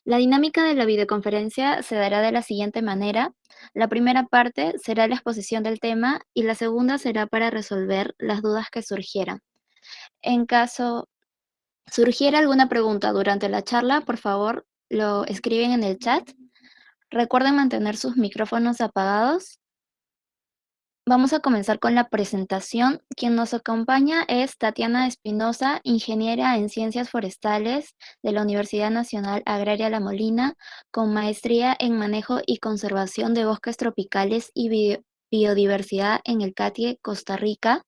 La dinámica de la videoconferencia se dará de la siguiente manera. La primera parte será la exposición del tema y la segunda será para resolver las dudas que surgieran. En caso surgiera alguna pregunta durante la charla, por favor, lo escriben en el chat. Recuerden mantener sus micrófonos apagados. Vamos a comenzar con la presentación. Quien nos acompaña es Tatiana Espinosa, ingeniera en Ciencias Forestales de la Universidad Nacional Agraria La Molina, con maestría en Manejo y Conservación de Bosques Tropicales y Biodiversidad en el CATIE, Costa Rica.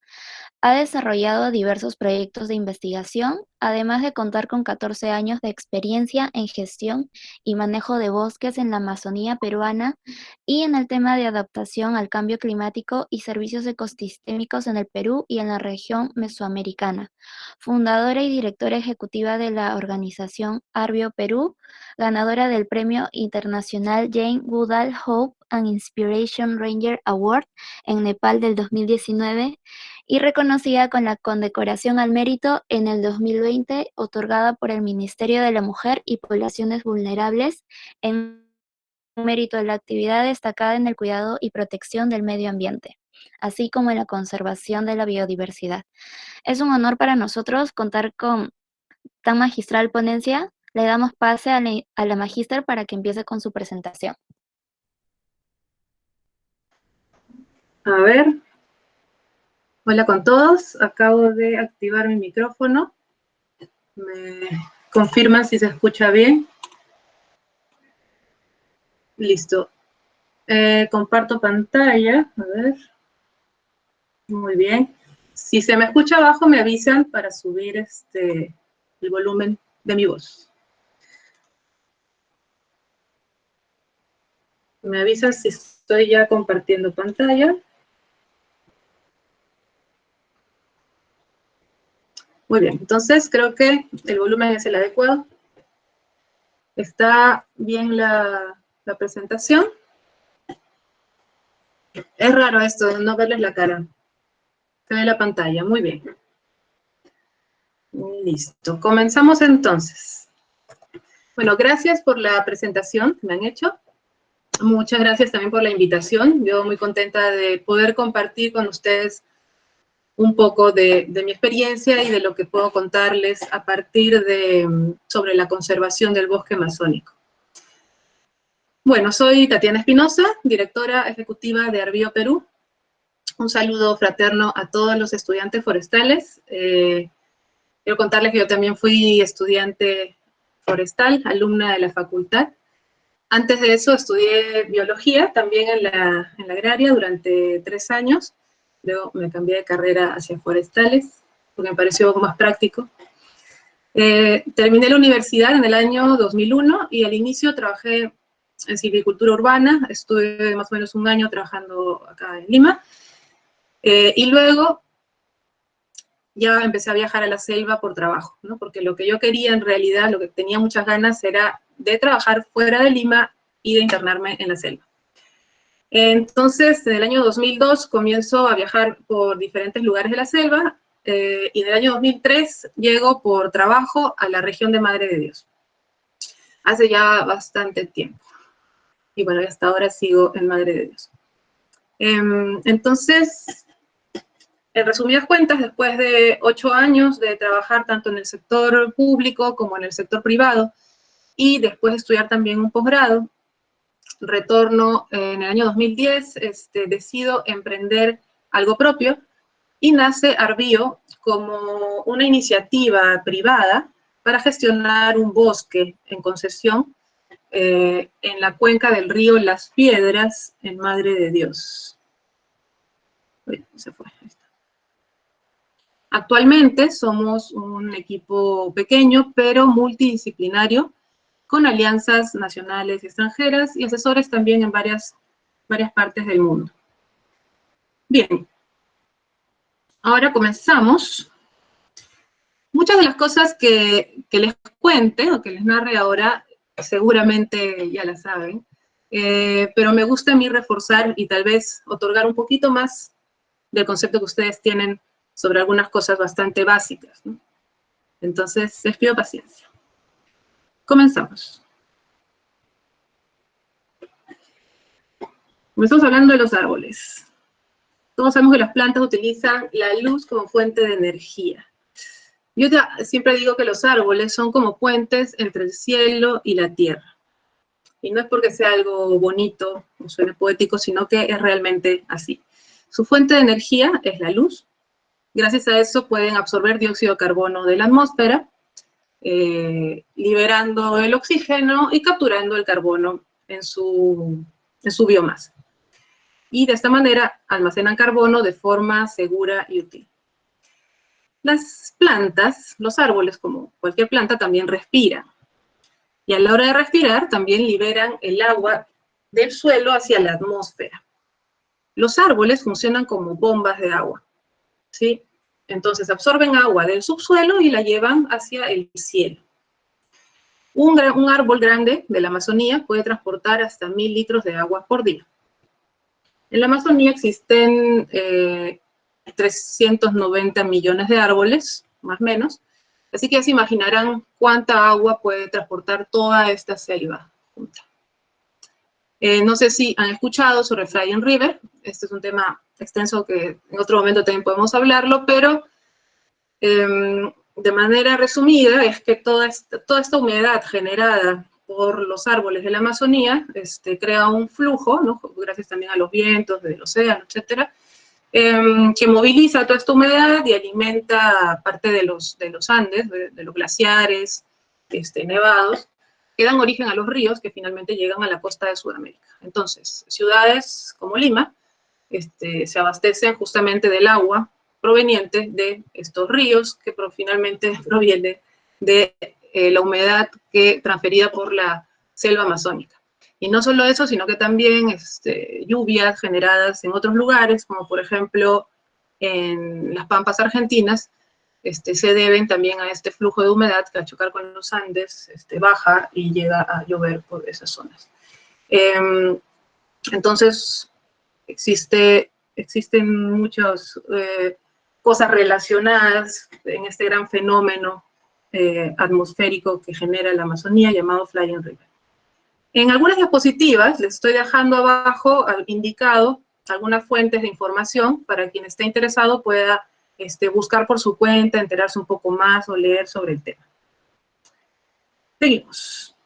Ha desarrollado diversos proyectos de investigación, además de contar con 14 años de experiencia en gestión y manejo de bosques en la Amazonía peruana y en el tema de adaptación al cambio climático y servicios ecosistémicos en el Perú y en la región mesoamericana. Fundadora y directora ejecutiva de la organización Arbio Perú, ganadora del Premio Internacional Jane Goodall Hope and Inspiration Ranger Award en Nepal del 2019 y reconocida con la Condecoración al Mérito en el 2020, otorgada por el Ministerio de la Mujer y Poblaciones Vulnerables en mérito de la actividad destacada en el cuidado y protección del medio ambiente, así como en la conservación de la biodiversidad. Es un honor para nosotros contar con tan magistral ponencia. Le damos pase a la magíster para que empiece con su presentación. A ver, hola con todos, acabo de activar mi micrófono, me confirman si se escucha bien. Listo, comparto pantalla, a ver, muy bien. Si se me escucha abajo me avisan para subir el volumen de mi voz. Me avisan si estoy ya compartiendo pantalla. Muy bien, entonces creo que el volumen es el adecuado. Está bien la presentación. Es raro esto de no verles la cara. Se ve la pantalla, muy bien. Listo, comenzamos entonces. Bueno, gracias por la presentación que me han hecho. Muchas gracias también por la invitación. Yo muy contenta de poder compartir con ustedes un poco de mi experiencia y de lo que puedo contarles a partir sobre la conservación del bosque amazónico. Bueno, soy Tatiana Espinosa, directora ejecutiva de Arbio Perú. Un saludo fraterno a todos los estudiantes forestales. Quiero contarles que yo también fui estudiante forestal, alumna de la facultad. Antes de eso estudié biología, también en la agraria, durante 3 años. Luego me cambié de carrera hacia forestales, porque me pareció más práctico. Terminé la universidad en el año 2001 y al inicio trabajé en silvicultura urbana. Estuve más o menos un año trabajando acá en Lima. Y luego ya empecé a viajar a la selva por trabajo, ¿no? Porque lo que yo quería en realidad, lo que tenía muchas ganas era de trabajar fuera de Lima y de internarme en la selva. Entonces, en el año 2002 comienzo a viajar por diferentes lugares de la selva y en el año 2003 llego por trabajo a la región de Madre de Dios. Hace ya bastante tiempo. Y bueno, hasta ahora sigo en Madre de Dios. Entonces, en resumidas cuentas, después de 8 años de trabajar tanto en el sector público como en el sector privado, y después de estudiar también un posgrado, retorno en el año 2010, decido emprender algo propio, y nace Arbio como una iniciativa privada para gestionar un bosque en concesión en la cuenca del río Las Piedras, en Madre de Dios. Uy, se fue. Actualmente somos un equipo pequeño, pero multidisciplinario, con alianzas nacionales y extranjeras y asesores también en varias partes del mundo. Bien, ahora comenzamos. Muchas de las cosas que les cuente o que les narre ahora, seguramente ya las saben, pero me gusta a mí reforzar y tal vez otorgar un poquito más del concepto que ustedes tienen sobre algunas cosas bastante básicas, ¿no? Entonces, les pido paciencia. Comenzamos. Estamos hablando de los árboles. Todos sabemos que las plantas utilizan la luz como fuente de energía. Yo siempre digo que los árboles son como puentes entre el cielo y la tierra. Y no es porque sea algo bonito o suene poético, sino que es realmente así. Su fuente de energía es la luz. Gracias a eso pueden absorber dióxido de carbono de la atmósfera, liberando el oxígeno y capturando el carbono en su biomasa. Y de esta manera almacenan carbono de forma segura y útil. Las plantas, los árboles, como cualquier planta, también respiran. Y a la hora de respirar, también liberan el agua del suelo hacia la atmósfera. Los árboles funcionan como bombas de agua, ¿sí? Entonces absorben agua del subsuelo y la llevan hacia el cielo. Un árbol grande de la Amazonía puede transportar hasta 1000 litros de agua por día. En la Amazonía existen 390 millones de árboles, más o menos, así que ya se imaginarán cuánta agua puede transportar toda esta selva junta. No sé si han escuchado sobre Flying River. Este es un tema extenso que en otro momento también podemos hablarlo, pero de manera resumida es que toda esta humedad generada por los árboles de la Amazonía crea un flujo, ¿no? Gracias también a los vientos del océano, etcétera, que moviliza toda esta humedad y alimenta parte de los Andes, de los glaciares, nevados, que dan origen a los ríos que finalmente llegan a la costa de Sudamérica. Entonces, ciudades como Lima se abastecen justamente del agua proveniente de estos ríos que finalmente proviene de la humedad transferida por la selva amazónica. Y no solo eso, sino que también lluvias generadas en otros lugares, como por ejemplo en las pampas argentinas, se deben también a este flujo de humedad que al chocar con los Andes baja y llega a llover por esas zonas. Entonces, existen muchas cosas relacionadas en este gran fenómeno atmosférico que genera la Amazonía llamado Flying River. En algunas diapositivas les estoy dejando abajo indicado algunas fuentes de información para quien esté interesado pueda buscar por su cuenta, enterarse un poco más o leer sobre el tema. Seguimos.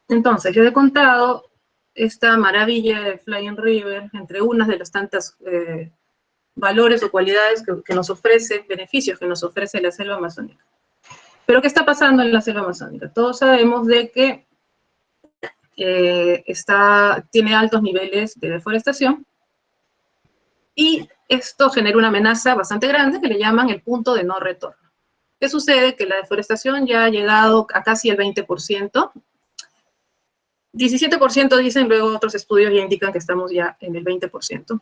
Entonces, yo he contado esta maravilla de Flying River entre unas de las tantas valores o cualidades que nos ofrece, beneficios que nos ofrece la selva amazónica. Pero, ¿qué está pasando en la selva amazónica? Todos sabemos de que tiene altos niveles de deforestación y esto genera una amenaza bastante grande que le llaman el punto de no retorno. ¿Qué sucede? Que la deforestación ya ha llegado a casi el 20%, 17% dicen, luego otros estudios ya indican que estamos ya en el 20%.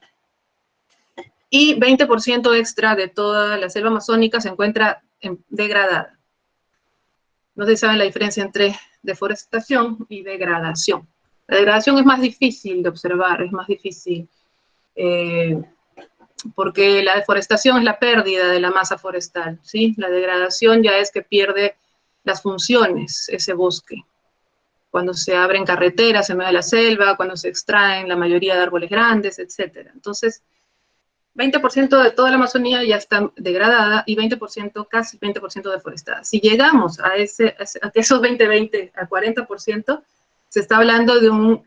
Y 20% extra de toda la selva amazónica se encuentra degradada. No sé si saben la diferencia entre deforestación y degradación. La degradación es más difícil de observar, es más difícil, porque la deforestación es la pérdida de la masa forestal, ¿sí? La degradación ya es que pierde las funciones ese bosque. Cuando se abren carreteras en medio de la selva, cuando se extraen la mayoría de árboles grandes, etc. Entonces, 20% de toda la Amazonía ya está degradada y 20%, casi 20% deforestada. Si llegamos a esos 20 a 40%, se está hablando de un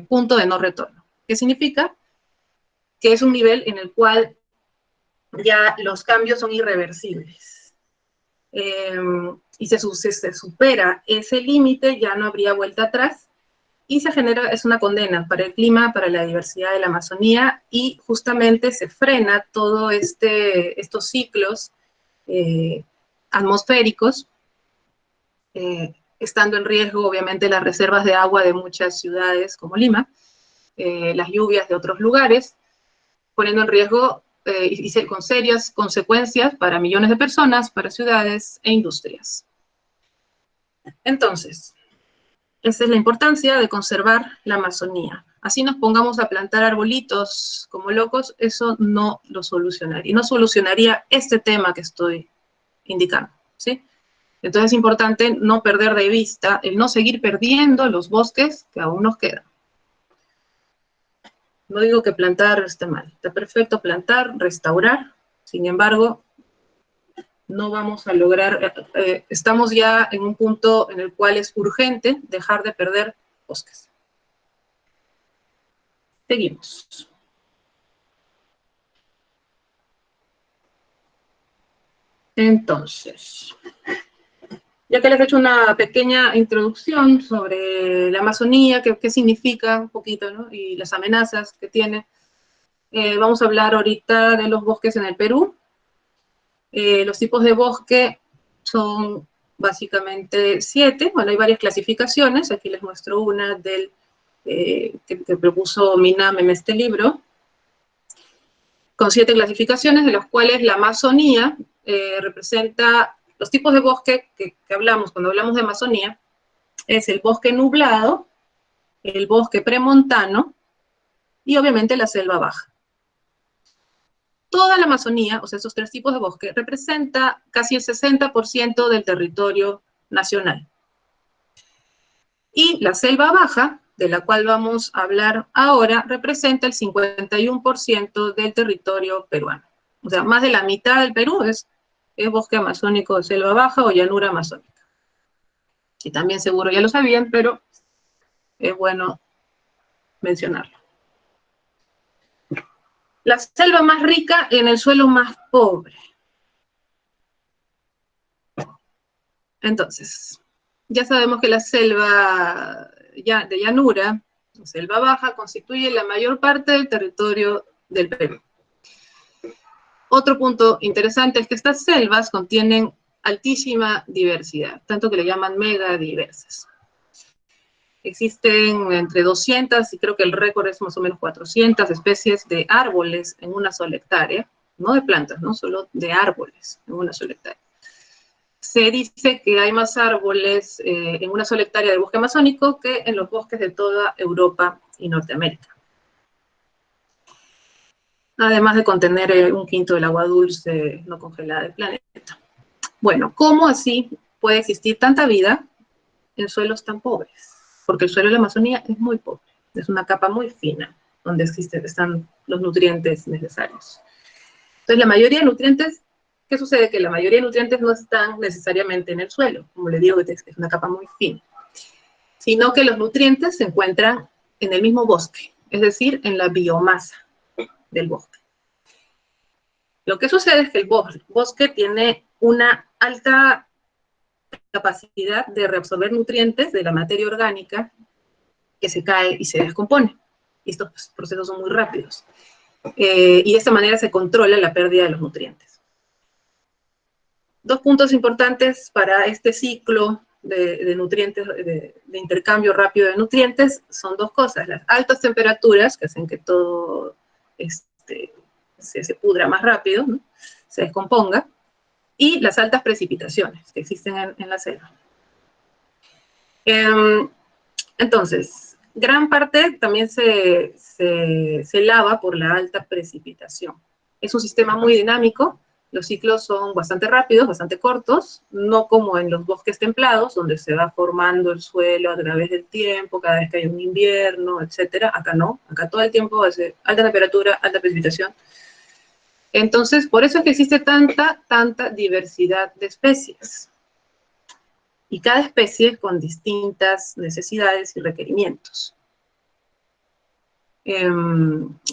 punto de no retorno. ¿Qué significa? Que es un nivel en el cual ya los cambios son irreversibles. Y se supera ese límite, ya no habría vuelta atrás, y se genera, es una condena para el clima, para la diversidad de la Amazonía, y justamente se frena todo estos ciclos atmosféricos, estando en riesgo, obviamente, las reservas de agua de muchas ciudades como Lima, las lluvias de otros lugares, poniendo en riesgo y con serias consecuencias para millones de personas, para ciudades e industrias. Entonces, esa es la importancia de conservar la Amazonía. Así nos pongamos a plantar arbolitos como locos, eso no lo solucionaría. Y no solucionaría este tema que estoy indicando, ¿sí? Entonces es importante no perder de vista, el no seguir perdiendo los bosques que aún nos quedan. No digo que plantar esté mal, está perfecto plantar, restaurar, sin embargo, no vamos a lograr, estamos ya en un punto en el cual es urgente dejar de perder bosques. Seguimos. Entonces, ya que les he hecho una pequeña introducción sobre la Amazonía, qué significa un poquito, ¿no? Y las amenazas que tiene, vamos a hablar ahorita de los bosques en el Perú. Los tipos de bosque son básicamente 7. Bueno, hay varias clasificaciones. Aquí les muestro una del que propuso Minam en este libro, con 7 clasificaciones, de las cuales la Amazonía representa los tipos de bosque que hablamos cuando hablamos de Amazonía. Es el bosque nublado, el bosque premontano y obviamente la selva baja. Toda la Amazonía, o sea, esos 3 tipos de bosque, representa casi el 60% del territorio nacional. Y la selva baja, de la cual vamos a hablar ahora, representa el 51% del territorio peruano. O sea, más de la mitad del Perú es bosque amazónico de selva baja o llanura amazónica. Y también seguro ya lo sabían, pero es bueno mencionarlo. La selva más rica en el suelo más pobre. Entonces, ya sabemos que la selva de llanura, o selva baja, constituye la mayor parte del territorio del Perú. Otro punto interesante es que estas selvas contienen altísima diversidad, tanto que le llaman megadiversas. Existen entre 200 y creo que el récord es más o menos 400 especies de árboles en una sola hectárea, no de plantas, no solo de árboles en una sola hectárea. Se dice que hay más árboles en una sola hectárea de bosque amazónico que en los bosques de toda Europa y Norteamérica. Además de contener 1/5 del agua dulce no congelada del planeta. Bueno, ¿cómo así puede existir tanta vida en suelos tan pobres? Porque el suelo de la Amazonía es muy pobre, es una capa muy fina, donde están los nutrientes necesarios. Entonces, la mayoría de nutrientes, ¿qué sucede? Que la mayoría de nutrientes no están necesariamente en el suelo, como le digo, es una capa muy fina, sino que los nutrientes se encuentran en el mismo bosque, es decir, en la biomasa del bosque. Lo que sucede es que el bosque tiene una alta capacidad de reabsorber nutrientes de la materia orgánica que se cae y se descompone. Y estos procesos son muy rápidos. Y de esta manera se controla la pérdida de los nutrientes. 2 puntos importantes para este ciclo de nutrientes, de intercambio rápido de nutrientes, son 2 cosas. Las altas temperaturas, que hacen que todo se pudra más rápido, ¿no? Se descomponga, y las altas precipitaciones que existen en la selva. Entonces, gran parte también se lava por la alta precipitación. Es un sistema muy dinámico, los ciclos son bastante rápidos, bastante cortos, no como en los bosques templados, donde se va formando el suelo a través del tiempo, cada vez que hay un invierno, etc. Acá no, acá todo el tiempo hace alta temperatura, alta precipitación. Entonces, por eso es que existe tanta diversidad de especies. Y cada especie con distintas necesidades y requerimientos.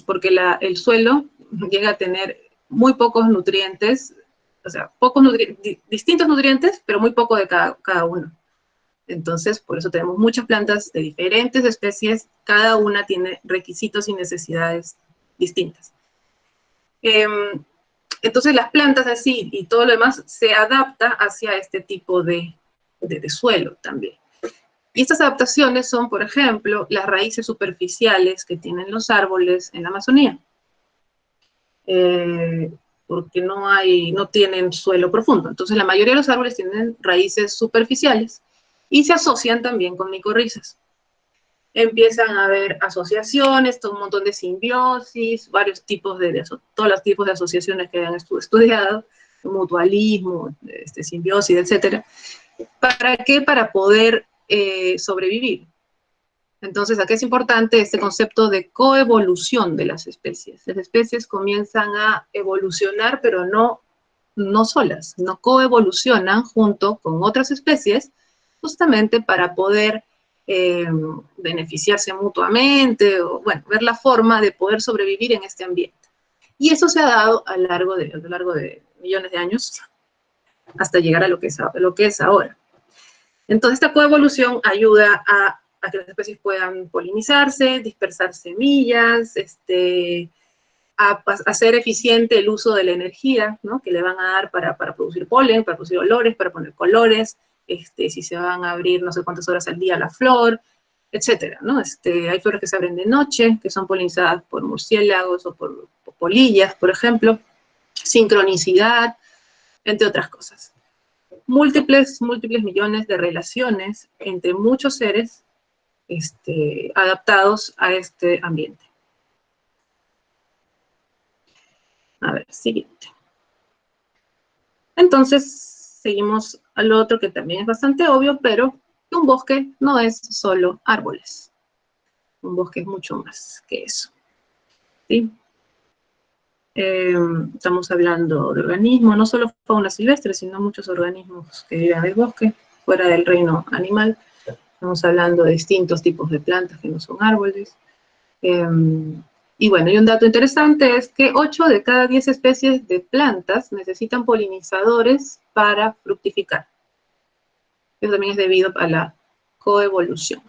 Porque el suelo llega a tener muy pocos nutrientes, o sea, distintos nutrientes, pero muy poco de cada uno. Entonces, por eso tenemos muchas plantas de diferentes especies, cada una tiene requisitos y necesidades distintas. Entonces, las plantas así y todo lo demás se adapta hacia este tipo de suelo también. Y estas adaptaciones son, por ejemplo, las raíces superficiales que tienen los árboles en la Amazonía. Porque no tienen suelo profundo. Entonces, la mayoría de los árboles tienen raíces superficiales y se asocian también con micorrizas. Empiezan a haber asociaciones, todo un montón de simbiosis, todos los tipos de asociaciones que han estudiado, mutualismo, simbiosis, etc. ¿Para qué? Para poder sobrevivir. Entonces, aquí es importante este concepto de coevolución de las especies. Las especies comienzan a evolucionar, pero no solas, no coevolucionan junto con otras especies, justamente para poder beneficiarse mutuamente, o bueno, ver la forma de poder sobrevivir en este ambiente. Y eso se ha dado a lo largo de millones de años, hasta llegar a lo que es ahora. Entonces, esta coevolución ayuda a que las especies puedan polinizarse, dispersar semillas, a hacer eficiente el uso de la energía, ¿no?, que le van a dar para producir polen, para producir olores, para poner colores, si se van a abrir no sé cuántas horas al día la flor, etcétera, ¿no? Hay flores que se abren de noche, que son polinizadas por murciélagos o por polillas, por ejemplo, sincronicidad, entre otras cosas. Múltiples millones de relaciones entre muchos seres adaptados a este ambiente. A ver, siguiente. Entonces, seguimos al otro que también es bastante obvio, pero un bosque no es solo árboles. Un bosque es mucho más que eso, ¿sí? Estamos hablando de organismos, no solo fauna silvestre, sino muchos organismos que viven en el bosque, fuera del reino animal. Estamos hablando de distintos tipos de plantas que no son árboles. Y bueno, y un dato interesante es que 8 de cada 10 especies de plantas necesitan polinizadores para fructificar. Eso también es debido a la coevolución.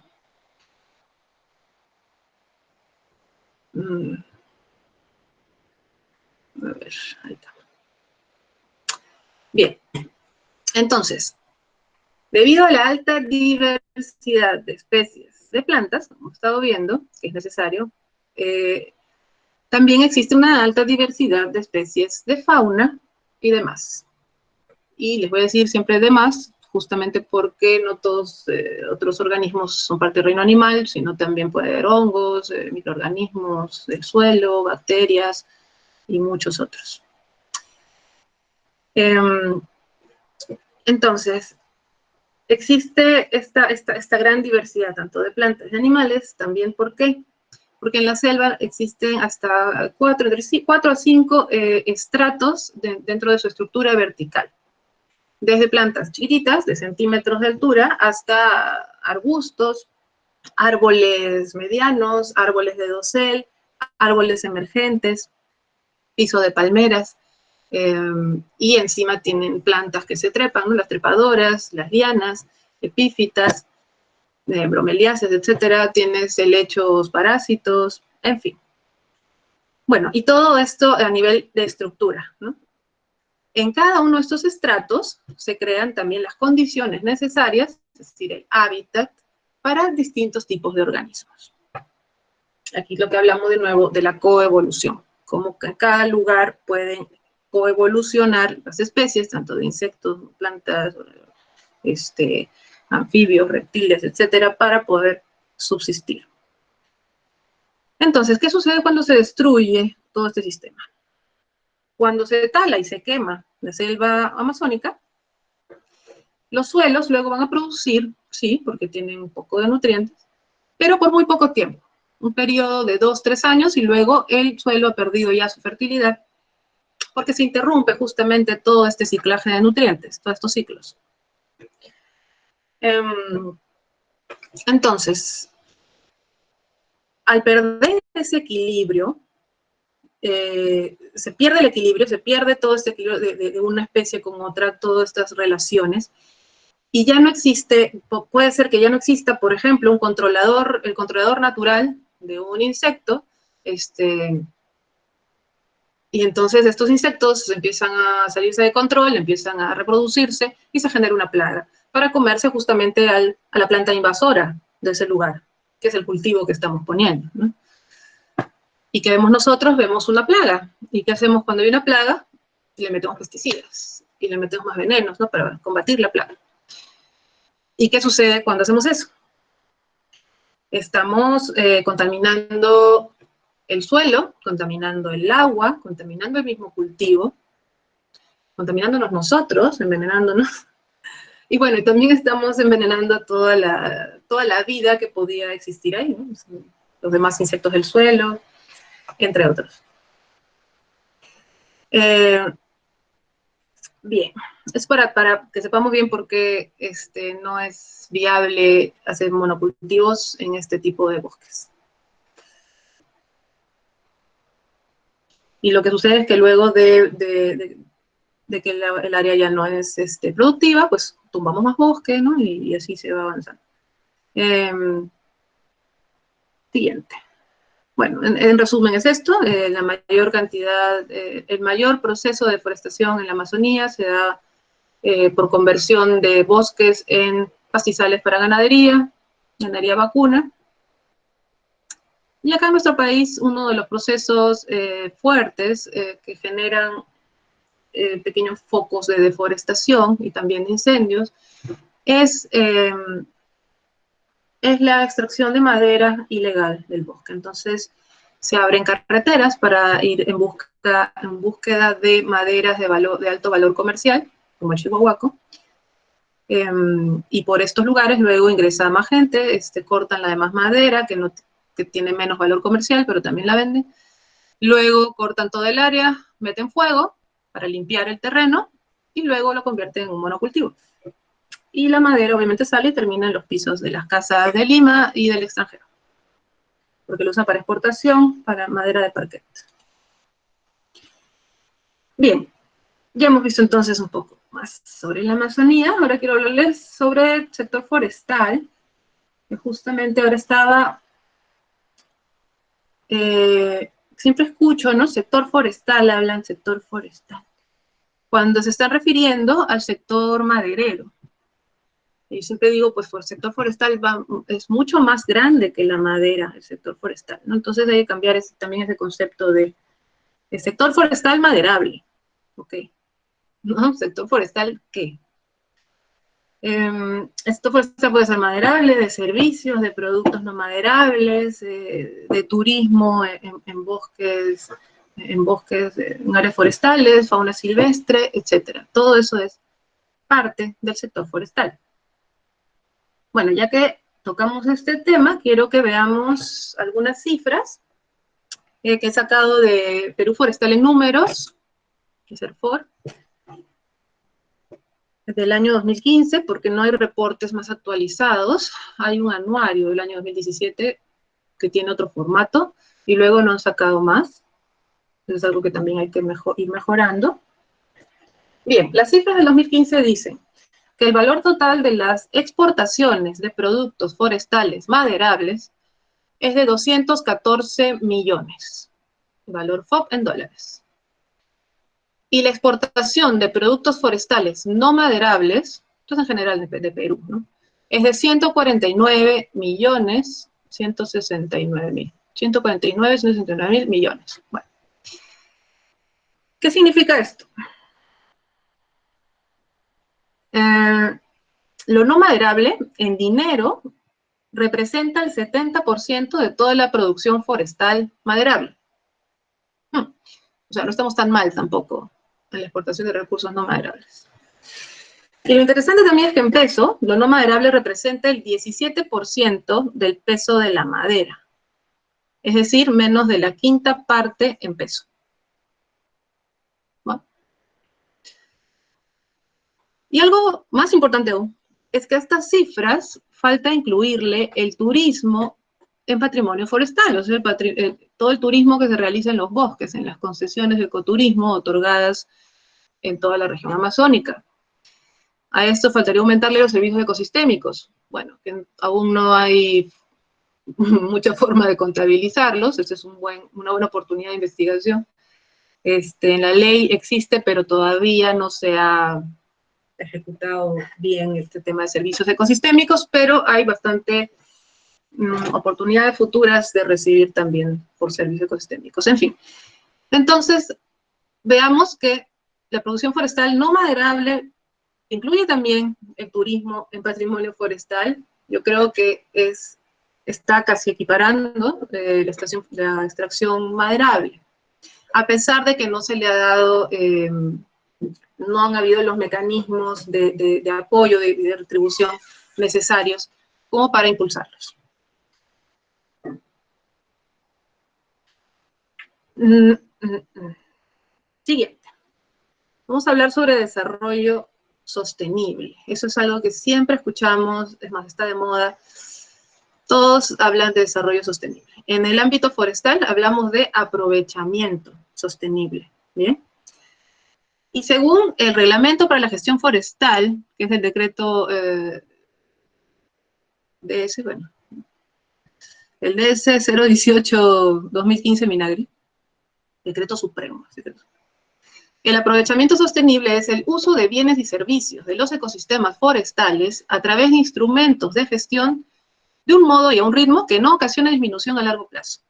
A ver, ahí está. Bien, entonces, debido a la alta diversidad de especies de plantas, como hemos estado viendo, que es necesario, también existe una alta diversidad de especies de fauna y demás. Y les voy a decir siempre demás, justamente porque no todos otros organismos son parte del reino animal, sino también puede haber hongos, microorganismos del suelo, bacterias y muchos otros. Entonces, existe esta gran diversidad tanto de plantas y animales, también ¿por qué? Porque en la selva existen hasta 4 a 5 estratos dentro de su estructura vertical. Desde plantas chiquititas, de centímetros de altura, hasta arbustos, árboles medianos, árboles de dosel, árboles emergentes, piso de palmeras, y encima tienen plantas que se trepan, ¿no?, las trepadoras, las lianas, epífitas, bromeliáceas, etcétera, tienes helechos parásitos, en fin. Bueno, y todo esto a nivel de estructura, ¿no? En cada uno de estos estratos se crean también las condiciones necesarias, es decir, el hábitat, para distintos tipos de organismos. Aquí lo que hablamos de nuevo de la coevolución, cómo en cada lugar pueden coevolucionar las especies, tanto de insectos, plantas, anfibios, reptiles, etcétera, para poder subsistir. Entonces, ¿qué sucede cuando se destruye todo este sistema? Cuando se tala y se quema la selva amazónica, los suelos luego van a producir, sí, porque tienen un poco de nutrientes, pero por muy poco tiempo, un periodo de 2, 3 años, y luego el suelo ha perdido ya su fertilidad, porque se interrumpe justamente todo este ciclaje de nutrientes, todos estos ciclos. Entonces, al perder ese equilibrio, se pierde el equilibrio, se pierde todo este equilibrio de una especie con otra, todas estas relaciones, y ya no existe, puede ser que ya no exista, por ejemplo, el controlador natural de un insecto, y entonces estos insectos empiezan a salirse de control, empiezan a reproducirse, y se genera una plaga, para comerse justamente a la planta invasora de ese lugar, que es el cultivo que estamos poniendo, ¿no? ¿Y qué vemos nosotros? Vemos una plaga. ¿Y qué hacemos cuando hay una plaga? Le metemos pesticidas y le metemos más venenos, ¿no?, para combatir la plaga. ¿Y qué sucede cuando hacemos eso? Estamos contaminando el suelo, contaminando el agua, contaminando el mismo cultivo, contaminándonos nosotros, envenenándonos, Y bueno, también estamos envenenando toda la vida que podía existir ahí, ¿no? Los demás insectos del suelo, entre otros. Bien, es para que sepamos bien por qué no es viable hacer monocultivos en este tipo de bosques. Y lo que sucede es que luego de que el área ya no es productiva, pues tumbamos más bosque, ¿no? Y así se va avanzando. Siguiente. Bueno, en resumen es esto, la mayor cantidad, el mayor proceso de deforestación en la Amazonía se da por conversión de bosques en pastizales para ganadería vacuna. Y acá en nuestro país, uno de los procesos fuertes que generan pequeños focos de deforestación y también de incendios es la extracción de madera ilegal del bosque. Entonces, se abren carreteras para ir en búsqueda de maderas de alto valor comercial, como el chihuahuaco, y por estos lugares luego ingresa más gente, cortan la demás madera, que tiene menos valor comercial, pero también la venden. Luego cortan todo el área, meten fuego para limpiar el terreno, y luego lo convierten en un monocultivo. Y la madera obviamente sale y termina en los pisos de las casas de Lima y del extranjero, porque lo usan para exportación, para madera de parquet. Bien, ya hemos visto entonces un poco más sobre la Amazonía. Ahora quiero hablarles sobre el sector forestal, que justamente ahora estaba, siempre escucho, ¿no? Sector forestal, hablan sector forestal, cuando se están refiriendo al sector maderero. Y siempre digo, pues el sector forestal es mucho más grande que la madera, el sector forestal, ¿no? Entonces hay que cambiar también ese concepto de sector forestal maderable, ¿ok? ¿No? Sector forestal, ¿qué? Sector forestal puede ser maderable, de servicios, de productos no maderables, de turismo en bosques, en áreas forestales, fauna silvestre, etcétera. Todo eso es parte del sector forestal. Bueno, ya que tocamos este tema, quiero que veamos algunas cifras que he sacado de Perú Forestal en Números, que es ERFOR, del año 2015, porque no hay reportes más actualizados. Hay un anuario del año 2017 que tiene otro formato, y luego no han sacado más. Es algo que también hay que ir mejorando. Bien, las cifras del 2015 dicen que el valor total de las exportaciones de productos forestales maderables es de 214 millones, valor FOB en dólares. Y la exportación de productos forestales no maderables, esto es en general de Perú, ¿no? Es de 149 millones, 169 mil. 149, 169 mil millones. Bueno. ¿Qué significa esto? Lo no maderable en dinero representa el 70% de toda la producción forestal maderable. O sea, no estamos tan mal tampoco en la exportación de recursos no maderables. Y lo interesante también es que en peso, lo no maderable representa el 17% del peso de la madera. Es decir, menos de la quinta parte en peso. ¿Va? Y algo más importante aún, es que a estas cifras falta incluirle el turismo en patrimonio forestal, o sea, todo el turismo que se realiza en los bosques, en las concesiones de ecoturismo otorgadas en toda la región amazónica. A esto faltaría aumentarle los servicios ecosistémicos. Bueno, que aún no hay mucha forma de contabilizarlos, esta es una buena oportunidad de investigación. En la ley existe, pero todavía no se ha ejecutado bien este tema de servicios ecosistémicos, pero hay bastante oportunidades futuras de recibir también por servicios ecosistémicos. En fin, entonces veamos que la producción forestal no maderable incluye también el turismo en patrimonio forestal. Yo creo que está casi equiparando la extracción maderable, a pesar de que no se le ha dado no han habido los mecanismos de apoyo, de retribución necesarios como para impulsarlos. Siguiente. Vamos a hablar sobre desarrollo sostenible. Eso es algo que siempre escuchamos, es más, está de moda. Todos hablan de desarrollo sostenible. En el ámbito forestal hablamos de aprovechamiento sostenible, ¿bien? Y según el Reglamento para la Gestión Forestal, que es el decreto DS, bueno, el DS 018-2015 Minagri, decreto supremo. El aprovechamiento sostenible es el uso de bienes y servicios de los ecosistemas forestales a través de instrumentos de gestión de un modo y a un ritmo que no ocasiona disminución a largo plazo.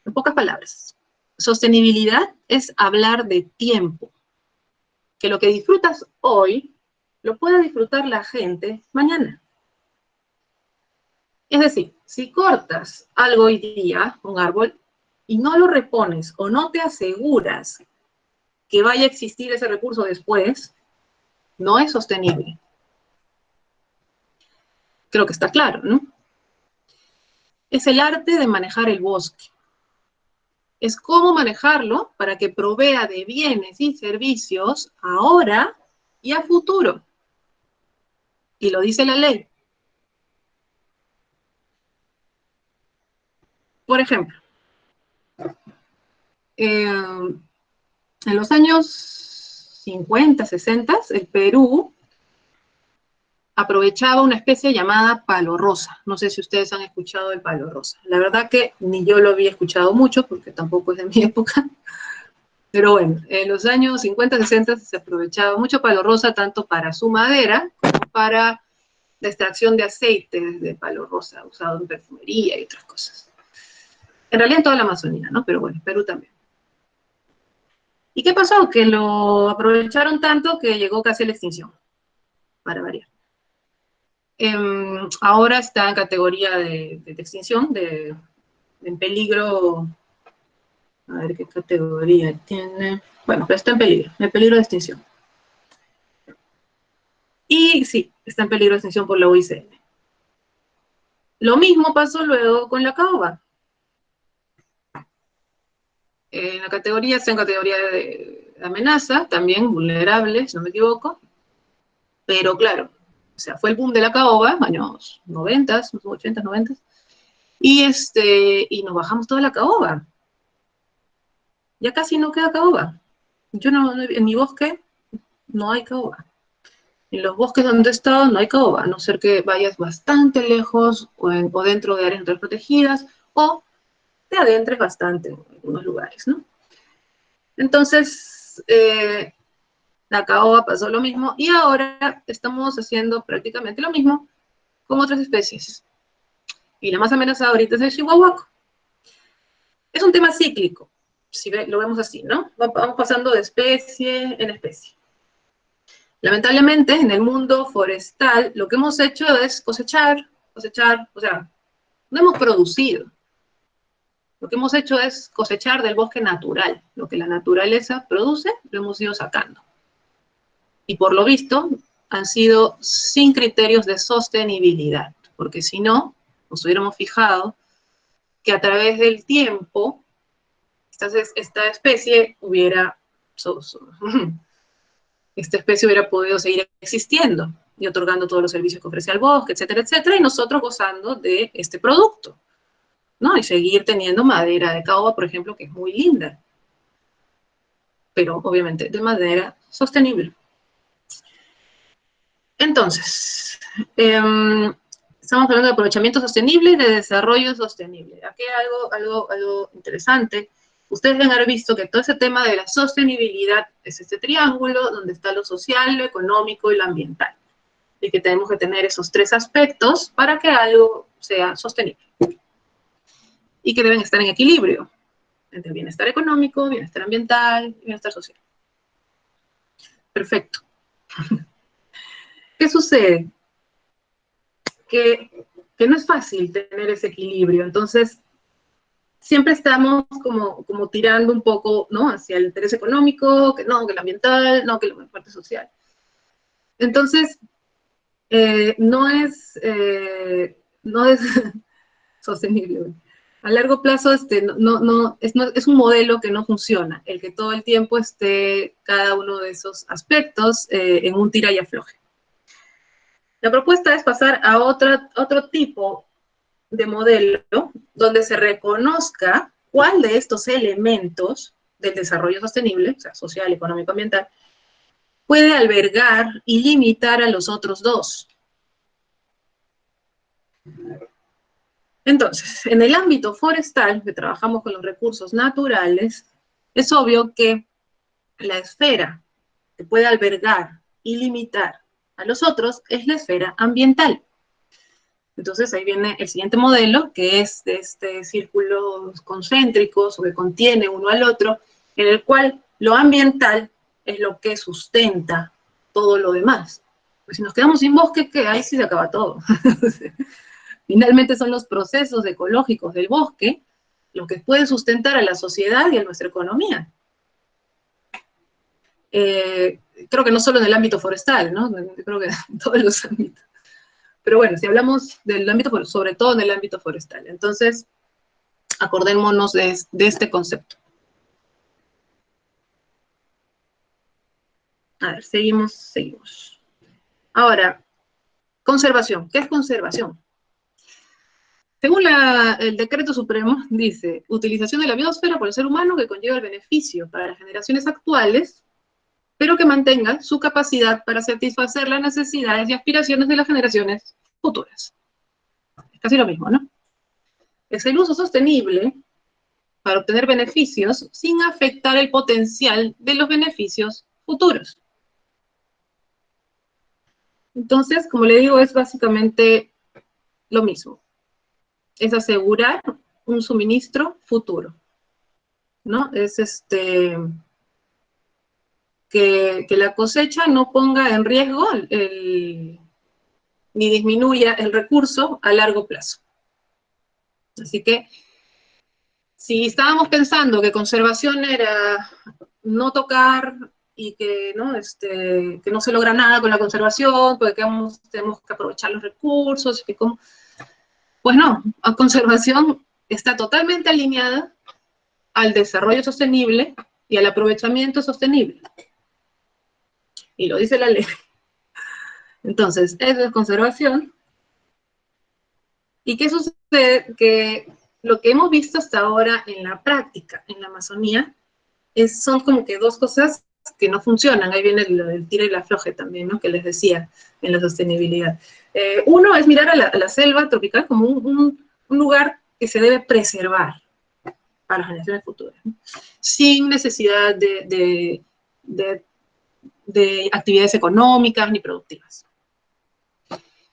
En pocas palabras, sostenibilidad es hablar de tiempo. Que lo que disfrutas hoy lo pueda disfrutar la gente mañana. Es decir, si cortas algo hoy día, un árbol, y no lo repones o no te aseguras que vaya a existir ese recurso después, no es sostenible. Creo que está claro, ¿no? Es el arte de manejar el bosque. Es cómo manejarlo para que provea de bienes y servicios ahora y a futuro. Y lo dice la ley. Por ejemplo, en los años 50, 60, el Perú aprovechaba una especie llamada palo rosa. No sé si ustedes han escuchado el palo rosa. La verdad que ni yo lo había escuchado mucho, porque tampoco es de mi época. Pero bueno, en los años 50, 60 se aprovechaba mucho palo rosa, tanto para su madera como para la extracción de aceites de palo rosa, usado en perfumería y otras cosas. En realidad en toda la Amazonía, ¿no? Pero bueno, Perú también. ¿Y qué pasó? Que lo aprovecharon tanto que llegó casi a la extinción, para variar. Ahora está en categoría de extinción, en peligro. A ver qué categoría tiene. Bueno, pero está en peligro de extinción. Y sí, está en peligro de extinción por la UICN. Lo mismo pasó luego con la caoba. En la categoría, está en categoría de amenaza, también vulnerable, si no me equivoco. Pero claro, o sea, fue el boom de la caoba, años 90, 80, 90, y nos bajamos toda la caoba. Ya casi no queda caoba. Yo en mi bosque no hay caoba. En los bosques donde he estado no hay caoba, a no ser que vayas bastante lejos o dentro de áreas naturales protegidas, o te adentres bastante en algunos lugares, ¿no? Entonces, la caoba pasó lo mismo y ahora estamos haciendo prácticamente lo mismo con otras especies. Y la más amenazada ahorita es el chihuahuaco. Es un tema cíclico, si lo vemos así, ¿no? Vamos pasando de especie en especie. Lamentablemente, en el mundo forestal, lo que hemos hecho es cosechar, o sea, no hemos producido. Lo que hemos hecho es cosechar del bosque natural. Lo que la naturaleza produce, lo hemos ido sacando. Y por lo visto, han sido sin criterios de sostenibilidad, porque si no, nos hubiéramos fijado que a través del tiempo, esta especie hubiera podido seguir existiendo y otorgando todos los servicios que ofrece al bosque, etcétera, etcétera, y nosotros gozando de este producto, ¿no? Y seguir teniendo madera de caoba, por ejemplo, que es muy linda, pero obviamente de madera sostenible. Entonces, estamos hablando de aprovechamiento sostenible y de desarrollo sostenible. Aquí hay algo interesante. Ustedes deben haber visto que todo ese tema de la sostenibilidad es este triángulo donde está lo social, lo económico y lo ambiental. Y que tenemos que tener esos tres aspectos para que algo sea sostenible. Y que deben estar en equilibrio entre bienestar económico, bienestar ambiental y bienestar social. Perfecto. ¿Qué sucede? Que no es fácil tener ese equilibrio. Entonces, siempre estamos como tirando un poco, ¿no?, hacia el interés económico, que no, que el ambiental, no, que la parte social. Entonces, no es sostenible. A largo plazo es un modelo que no funciona, el que todo el tiempo esté cada uno de esos aspectos en un tira y afloje. La propuesta es pasar a otro tipo de modelo donde se reconozca cuál de estos elementos del desarrollo sostenible, o sea, social, económico, ambiental, puede albergar y limitar a los otros dos. Entonces, en el ámbito forestal, que trabajamos con los recursos naturales, es obvio que la esfera que puede albergar y limitar a los otros es la esfera ambiental. Entonces ahí viene el siguiente modelo, que es de este círculo concéntrico, o que contiene uno al otro, en el cual lo ambiental es lo que sustenta todo lo demás. Pues si nos quedamos sin bosque, ¿qué? Ahí sí se acaba todo. Finalmente son los procesos ecológicos del bosque lo que puede sustentar a la sociedad y a nuestra economía. Creo que no solo en el ámbito forestal, ¿no? Creo que en todos los ámbitos. Pero bueno, si hablamos del ámbito, sobre todo en el ámbito forestal. Entonces, acordémonos de este concepto. A ver, seguimos. Ahora, conservación. ¿Qué es conservación? Según el decreto supremo, dice, utilización de la biosfera por el ser humano que conlleva el beneficio para las generaciones actuales, pero que mantenga su capacidad para satisfacer las necesidades y aspiraciones de las generaciones futuras. Es casi lo mismo, ¿no? Es el uso sostenible para obtener beneficios sin afectar el potencial de los beneficios futuros. Entonces, como le digo, es básicamente lo mismo. Es asegurar un suministro futuro, ¿no? Es que la cosecha no ponga en riesgo ni disminuya el recurso a largo plazo. Así que, si estábamos pensando que conservación era no tocar y que no se logra nada con la conservación, porque tenemos que aprovechar los recursos, pues no, la conservación está totalmente alineada al desarrollo sostenible y al aprovechamiento sostenible. Y lo dice la ley. Entonces, eso es conservación. ¿Y qué sucede? Que lo que hemos visto hasta ahora en la práctica, en la Amazonía, son como que dos cosas que no funcionan. Ahí viene el tira y la afloje también, ¿no?, que les decía en la sostenibilidad. Uno es mirar a la selva tropical como un lugar que se debe preservar para las generaciones futuras, ¿no?, sin necesidad de actividades económicas ni productivas.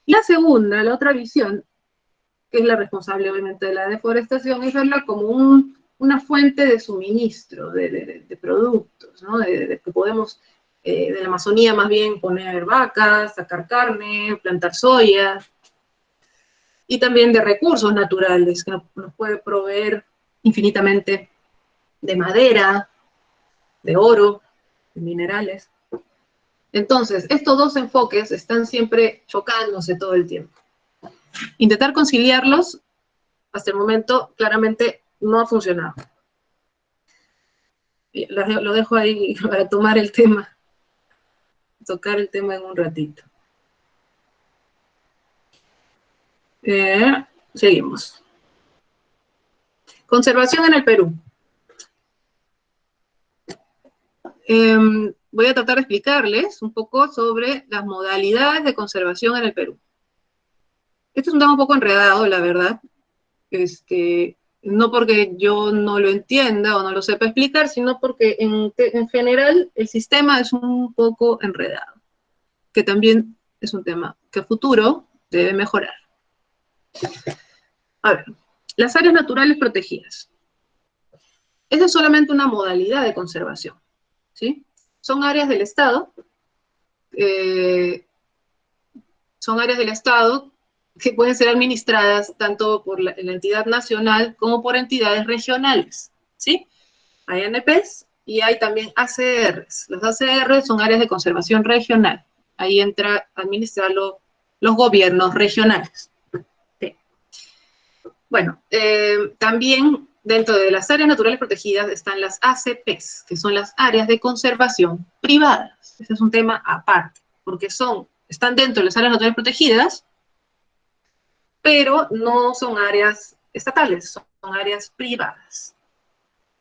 La segunda, la otra visión, que es la responsable obviamente de la deforestación, es verla como una fuente de suministro de productos, ¿no?, que podemos, de la Amazonía más bien, poner vacas, sacar carne, plantar soya, y también de recursos naturales, que nos puede proveer infinitamente de madera, de oro, de minerales. Entonces, estos dos enfoques están siempre chocándose todo el tiempo. Intentar conciliarlos, hasta el momento, claramente no ha funcionado. Lo dejo ahí para tomar el tema, tocar el tema en un ratito. Seguimos. Conservación en el Perú. Voy a tratar de explicarles un poco sobre las modalidades de conservación en el Perú. Este es un tema un poco enredado, la verdad. No porque yo no lo entienda o no lo sepa explicar, sino porque en general el sistema es un poco enredado, que también es un tema que a futuro debe mejorar. A ver, las áreas naturales protegidas. Esa es solamente una modalidad de conservación, ¿sí? Son áreas del Estado que pueden ser administradas tanto por la entidad nacional como por entidades regionales, ¿sí? Hay ANPs y hay también ACRs. Los ACRs son áreas de conservación regional. Ahí entra a administrarlo los gobiernos regionales. Sí. Bueno, también dentro de las áreas naturales protegidas están las ACPs, que son las áreas de conservación privadas. Ese es un tema aparte, porque están dentro de las áreas naturales protegidas, pero no son áreas estatales, son áreas privadas.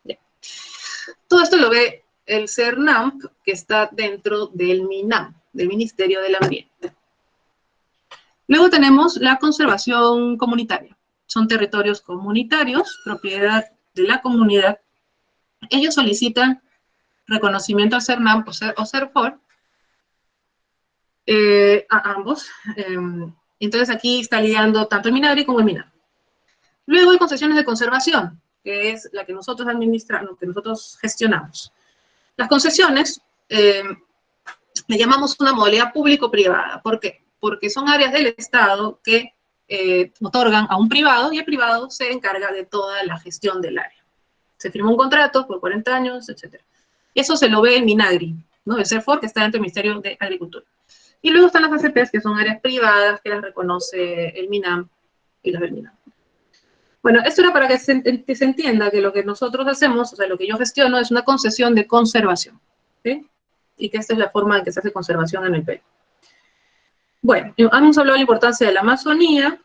Ya. Todo esto lo ve el CERNAMP, que está dentro del MINAM, del Ministerio del Ambiente. Luego tenemos la conservación comunitaria. Son territorios comunitarios, propiedad de la comunidad. Ellos solicitan reconocimiento al CERNAMP o CERFOR, a ambos. Entonces aquí está lidiando tanto el MINAGRI como el MINAM. Luego hay concesiones de conservación, que es la que nosotros administramos, que nosotros gestionamos. Las concesiones le llamamos una modalidad público-privada. ¿Por qué? Porque son áreas del Estado que otorgan a un privado y el privado se encarga de toda la gestión del área. Se firma un contrato por 40 años, etc. Eso se lo ve el MINAGRI, ¿no? El CERFOR, que está dentro del Ministerio de Agricultura. Y luego están las ACPs, que son áreas privadas, que las reconoce el MINAM y las del MINAM. Bueno, esto era para que se entienda que lo que nosotros hacemos, o sea, lo que yo gestiono es una concesión de conservación, ¿sí? Y que esta es la forma en que se hace conservación en el Perú. Bueno, hemos hablado de la importancia de la Amazonía,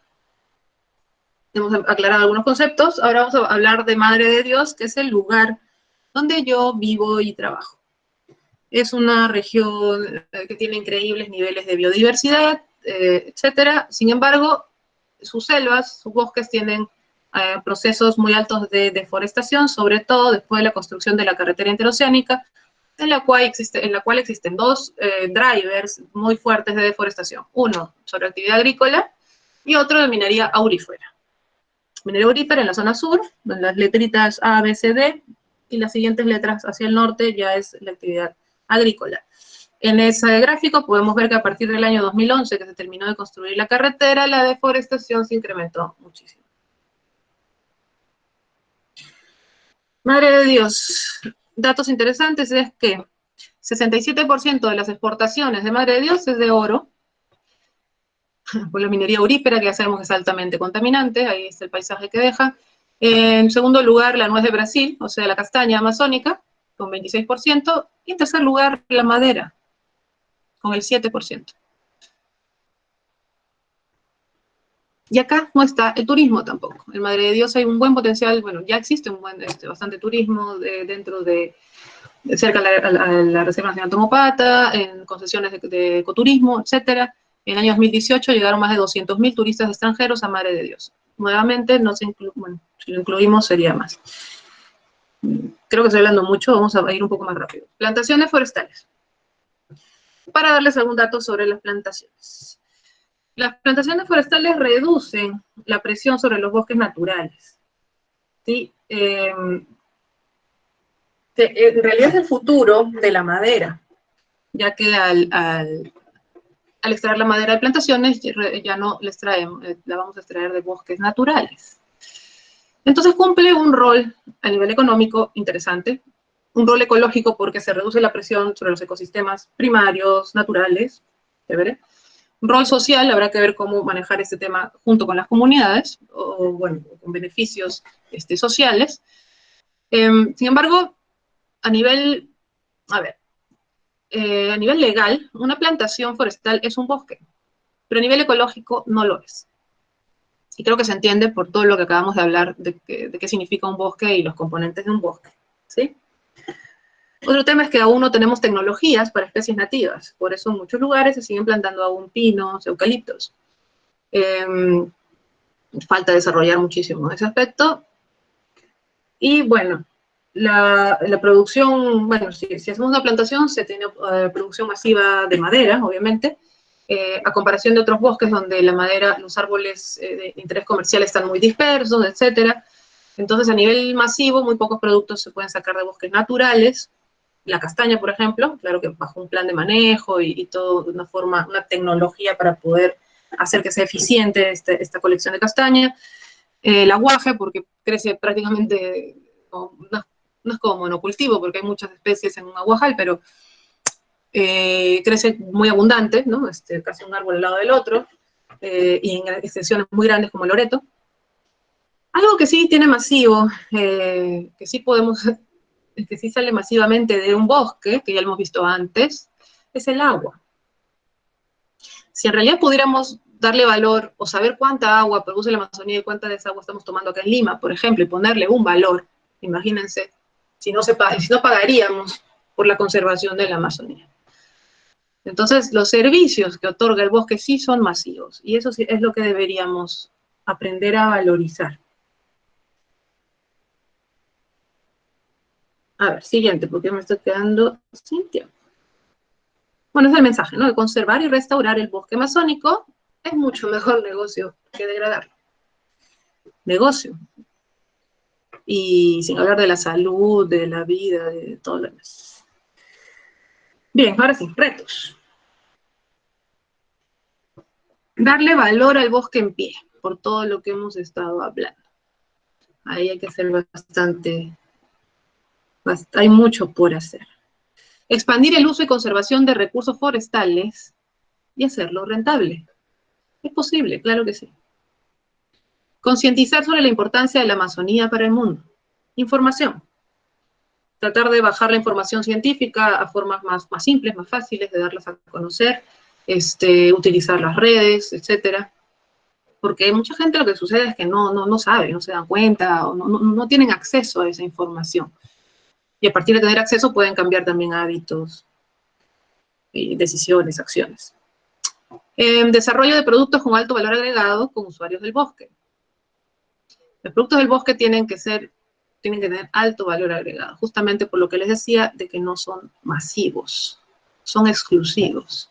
hemos aclarado algunos conceptos, ahora vamos a hablar de Madre de Dios, que es el lugar donde yo vivo y trabajo. Es una región que tiene increíbles niveles de biodiversidad, etcétera. Sin embargo, sus selvas, sus bosques tienen procesos muy altos de deforestación, sobre todo después de la construcción de la carretera interoceánica, en la cual existen dos drivers muy fuertes de deforestación. Uno sobre actividad agrícola y otro de minería aurífera. Minería aurífera en la zona sur, en las letritas A, B, C, D, y las siguientes letras hacia el norte ya es la actividad agrícola. En ese gráfico podemos ver que a partir del año 2011, que se terminó de construir la carretera, la deforestación se incrementó muchísimo. Madre de Dios, datos interesantes es que 67% de las exportaciones de Madre de Dios es de oro, por la minería aurífera, que ya sabemos que es altamente contaminante, ahí está el paisaje que deja. En segundo lugar, la nuez de Brasil, o sea, la castaña amazónica, con 26%, y en tercer lugar, la madera, con el 7%. Y acá no está el turismo tampoco. En Madre de Dios hay un buen potencial, bueno, ya existe bastante turismo dentro de cerca a la Reserva Nacional Tomopata, en concesiones de ecoturismo, etcétera. En el año 2018 llegaron más de 200.000 turistas extranjeros a Madre de Dios. Nuevamente, bueno, si lo incluimos sería más. Creo que estoy hablando mucho, vamos a ir un poco más rápido. Plantaciones forestales. Para darles algún dato sobre las plantaciones. Las plantaciones forestales reducen la presión sobre los bosques naturales. ¿Sí? En realidad es el futuro de la madera, ya que al extraer la madera de plantaciones ya no la extraemos, la vamos a extraer de bosques naturales. Entonces cumple un rol a nivel económico interesante, un rol ecológico porque se reduce la presión sobre los ecosistemas primarios, naturales, ¿chévere? Un rol social, habrá que ver cómo manejar este tema junto con las comunidades, o bueno, con beneficios sociales. Sin embargo, a nivel legal, una plantación forestal es un bosque, pero a nivel ecológico no lo es. Y creo que se entiende por todo lo que acabamos de hablar de qué significa un bosque y los componentes de un bosque, ¿sí? Otro tema es que aún no tenemos tecnologías para especies nativas, por eso en muchos lugares se siguen plantando aún pinos, eucaliptos. Falta desarrollar muchísimo ese aspecto. Y bueno, la producción, bueno, si hacemos una plantación, se tiene producción masiva de madera, obviamente, a comparación de otros bosques donde la madera, los árboles de interés comercial están muy dispersos, etcétera. Entonces, a nivel masivo, muy pocos productos se pueden sacar de bosques naturales. La castaña, por ejemplo, claro que bajo un plan de manejo y todo de una tecnología para poder hacer que sea eficiente esta colección de castaña. El aguaje, porque crece prácticamente, no es como monocultivo, porque hay muchas especies en un aguajal, pero crece muy abundante, ¿no? Casi un árbol al lado del otro, y en extensiones muy grandes como Loreto. Algo que sí tiene masivo, que sí sale masivamente de un bosque, que ya lo hemos visto antes, es el agua. Si en realidad pudiéramos darle valor o saber cuánta agua produce la Amazonía y cuánta de esa agua estamos tomando acá en Lima, por ejemplo, y ponerle un valor, imagínense, si no pagaríamos por la conservación de la Amazonía. Entonces, los servicios que otorga el bosque sí son masivos, y eso sí es lo que deberíamos aprender a valorizar. A ver, siguiente, porque me estoy quedando sin tiempo. Bueno, es el mensaje, ¿no? De conservar y restaurar el bosque amazónico es mucho mejor negocio que degradarlo. Negocio. Y sin hablar de la salud, de la vida, de todo lo demás. Bien, ahora sí, retos. Darle valor al bosque en pie, por todo lo que hemos estado hablando. Ahí hay que hacer hay mucho por hacer. Expandir el uso y conservación de recursos forestales y hacerlo rentable. Es posible, claro que sí. Concientizar sobre la importancia de la Amazonía para el mundo. Información. Tratar de bajar la información científica a formas más simples, más fáciles de darlas a conocer, utilizar las redes, etcétera. Porque mucha gente lo que sucede es que no sabe, no se dan cuenta, o no tienen acceso a esa información. Y a partir de tener acceso pueden cambiar también hábitos, decisiones, acciones. Desarrollo de productos con alto valor agregado con usuarios del bosque. Los productos del bosque tienen que tener alto valor agregado, justamente por lo que les decía de que no son masivos, son exclusivos.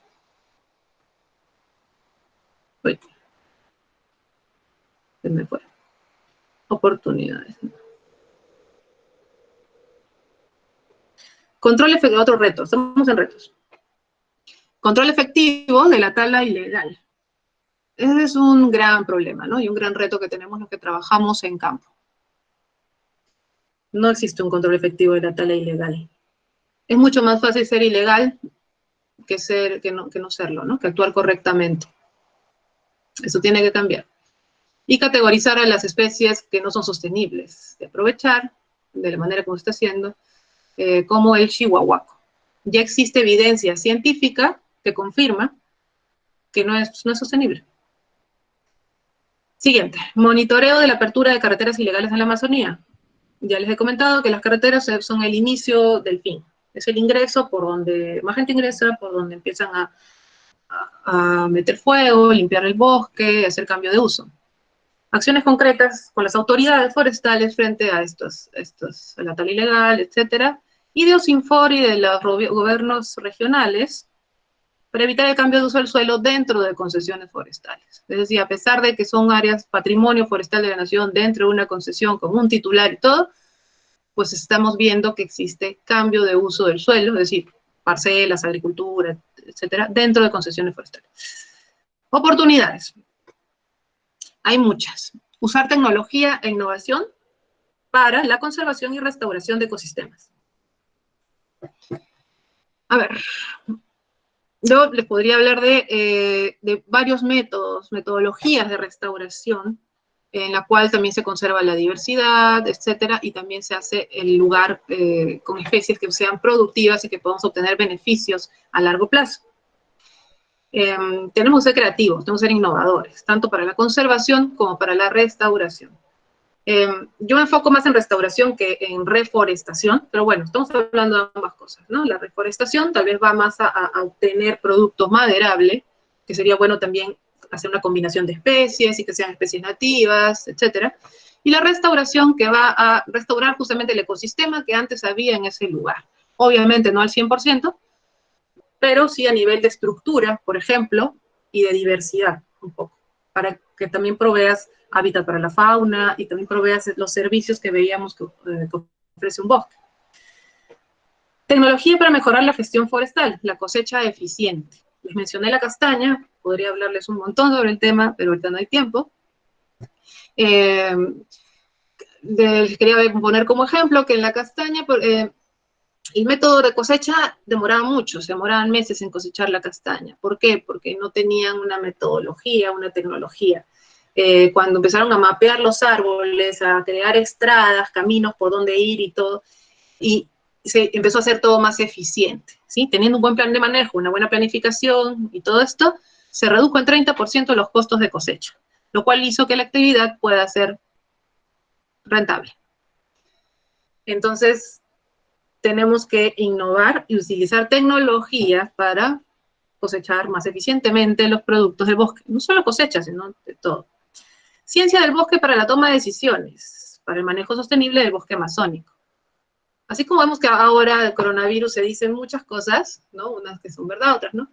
Uy, se me fue. Oportunidades. Control efectivo, otro reto, estamos en retos. Control efectivo de la tala ilegal. Ese es un gran problema, ¿no? Y un gran reto que tenemos los que trabajamos en campo. No existe un control efectivo de la tala ilegal. Es mucho más fácil ser ilegal que no serlo, ¿no? Que actuar correctamente. Eso tiene que cambiar. Y categorizar a las especies que no son sostenibles de aprovechar, de la manera como se está haciendo, como el chihuahuaco. Ya existe evidencia científica que confirma que no es sostenible. Siguiente, monitoreo de la apertura de carreteras ilegales en la Amazonía. Ya les he comentado que las carreteras son el inicio del fin. Es el ingreso por donde más gente ingresa, por donde empiezan a meter fuego, limpiar el bosque, hacer cambio de uso. Acciones concretas con las autoridades forestales frente a la tala ilegal, etcétera, y de OSINFOR y de los gobiernos regionales para evitar el cambio de uso del suelo dentro de concesiones forestales. Es decir, a pesar de que son áreas patrimonio forestal de la nación dentro de una concesión con un titular y todo, pues estamos viendo que existe cambio de uso del suelo, es decir, parcelas, agricultura, etcétera, dentro de concesiones forestales. Oportunidades. Hay muchas. Usar tecnología e innovación para la conservación y restauración de ecosistemas. A ver, yo les podría hablar de varios metodologías de restauración, en la cual también se conserva la diversidad, etcétera, y también se hace el lugar con especies que sean productivas y que podamos obtener beneficios a largo plazo. Tenemos que ser creativos, tenemos que ser innovadores, tanto para la conservación como para la restauración. Yo me enfoco más en restauración que en reforestación, pero bueno, estamos hablando de ambas cosas, ¿no? La reforestación tal vez va más a obtener productos maderables, que sería bueno también hacer una combinación de especies y que sean especies nativas, etcétera. Y la restauración que va a restaurar justamente el ecosistema que antes había en ese lugar. Obviamente no al 100%, pero sí a nivel de estructura, por ejemplo, y de diversidad un poco, para que también proveas hábitat para la fauna y también proveas los servicios que veíamos que ofrece un bosque. Tecnología para mejorar la gestión forestal, la cosecha eficiente. Les mencioné la castaña, podría hablarles un montón sobre el tema, pero ahorita no hay tiempo. Les quería poner como ejemplo que en la castaña, el método de cosecha demoraba mucho, se demoraban meses en cosechar la castaña. ¿Por qué? Porque no tenían una metodología, una tecnología. Cuando empezaron a mapear los árboles, a crear estradas, caminos por donde ir y todo, y se empezó a hacer todo más eficiente, ¿sí? Teniendo un buen plan de manejo, una buena planificación y todo esto, se redujo en 30% los costos de cosecha, lo cual hizo que la actividad pueda ser rentable. Entonces, tenemos que innovar y utilizar tecnologías para cosechar más eficientemente los productos del bosque. No solo cosecha, sino de todo. Ciencia del bosque para la toma de decisiones, para el manejo sostenible del bosque amazónico. Así como vemos que ahora el coronavirus se dicen muchas cosas, ¿no? Unas que son verdad, otras no.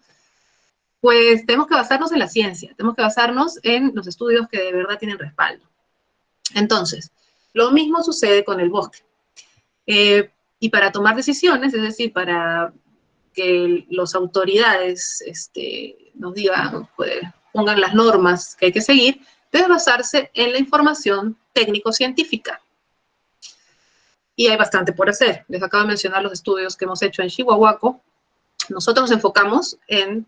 Pues tenemos que basarnos en la ciencia, tenemos que basarnos en los estudios que de verdad tienen respaldo. Entonces, lo mismo sucede con el bosque. Y para tomar decisiones, es decir, para que las autoridades nos digan, pues, pongan las normas que hay que seguir, debe basarse en la información técnico-científica. Y hay bastante por hacer. Les acabo de mencionar los estudios que hemos hecho en Chihuahuaco. Nosotros nos enfocamos en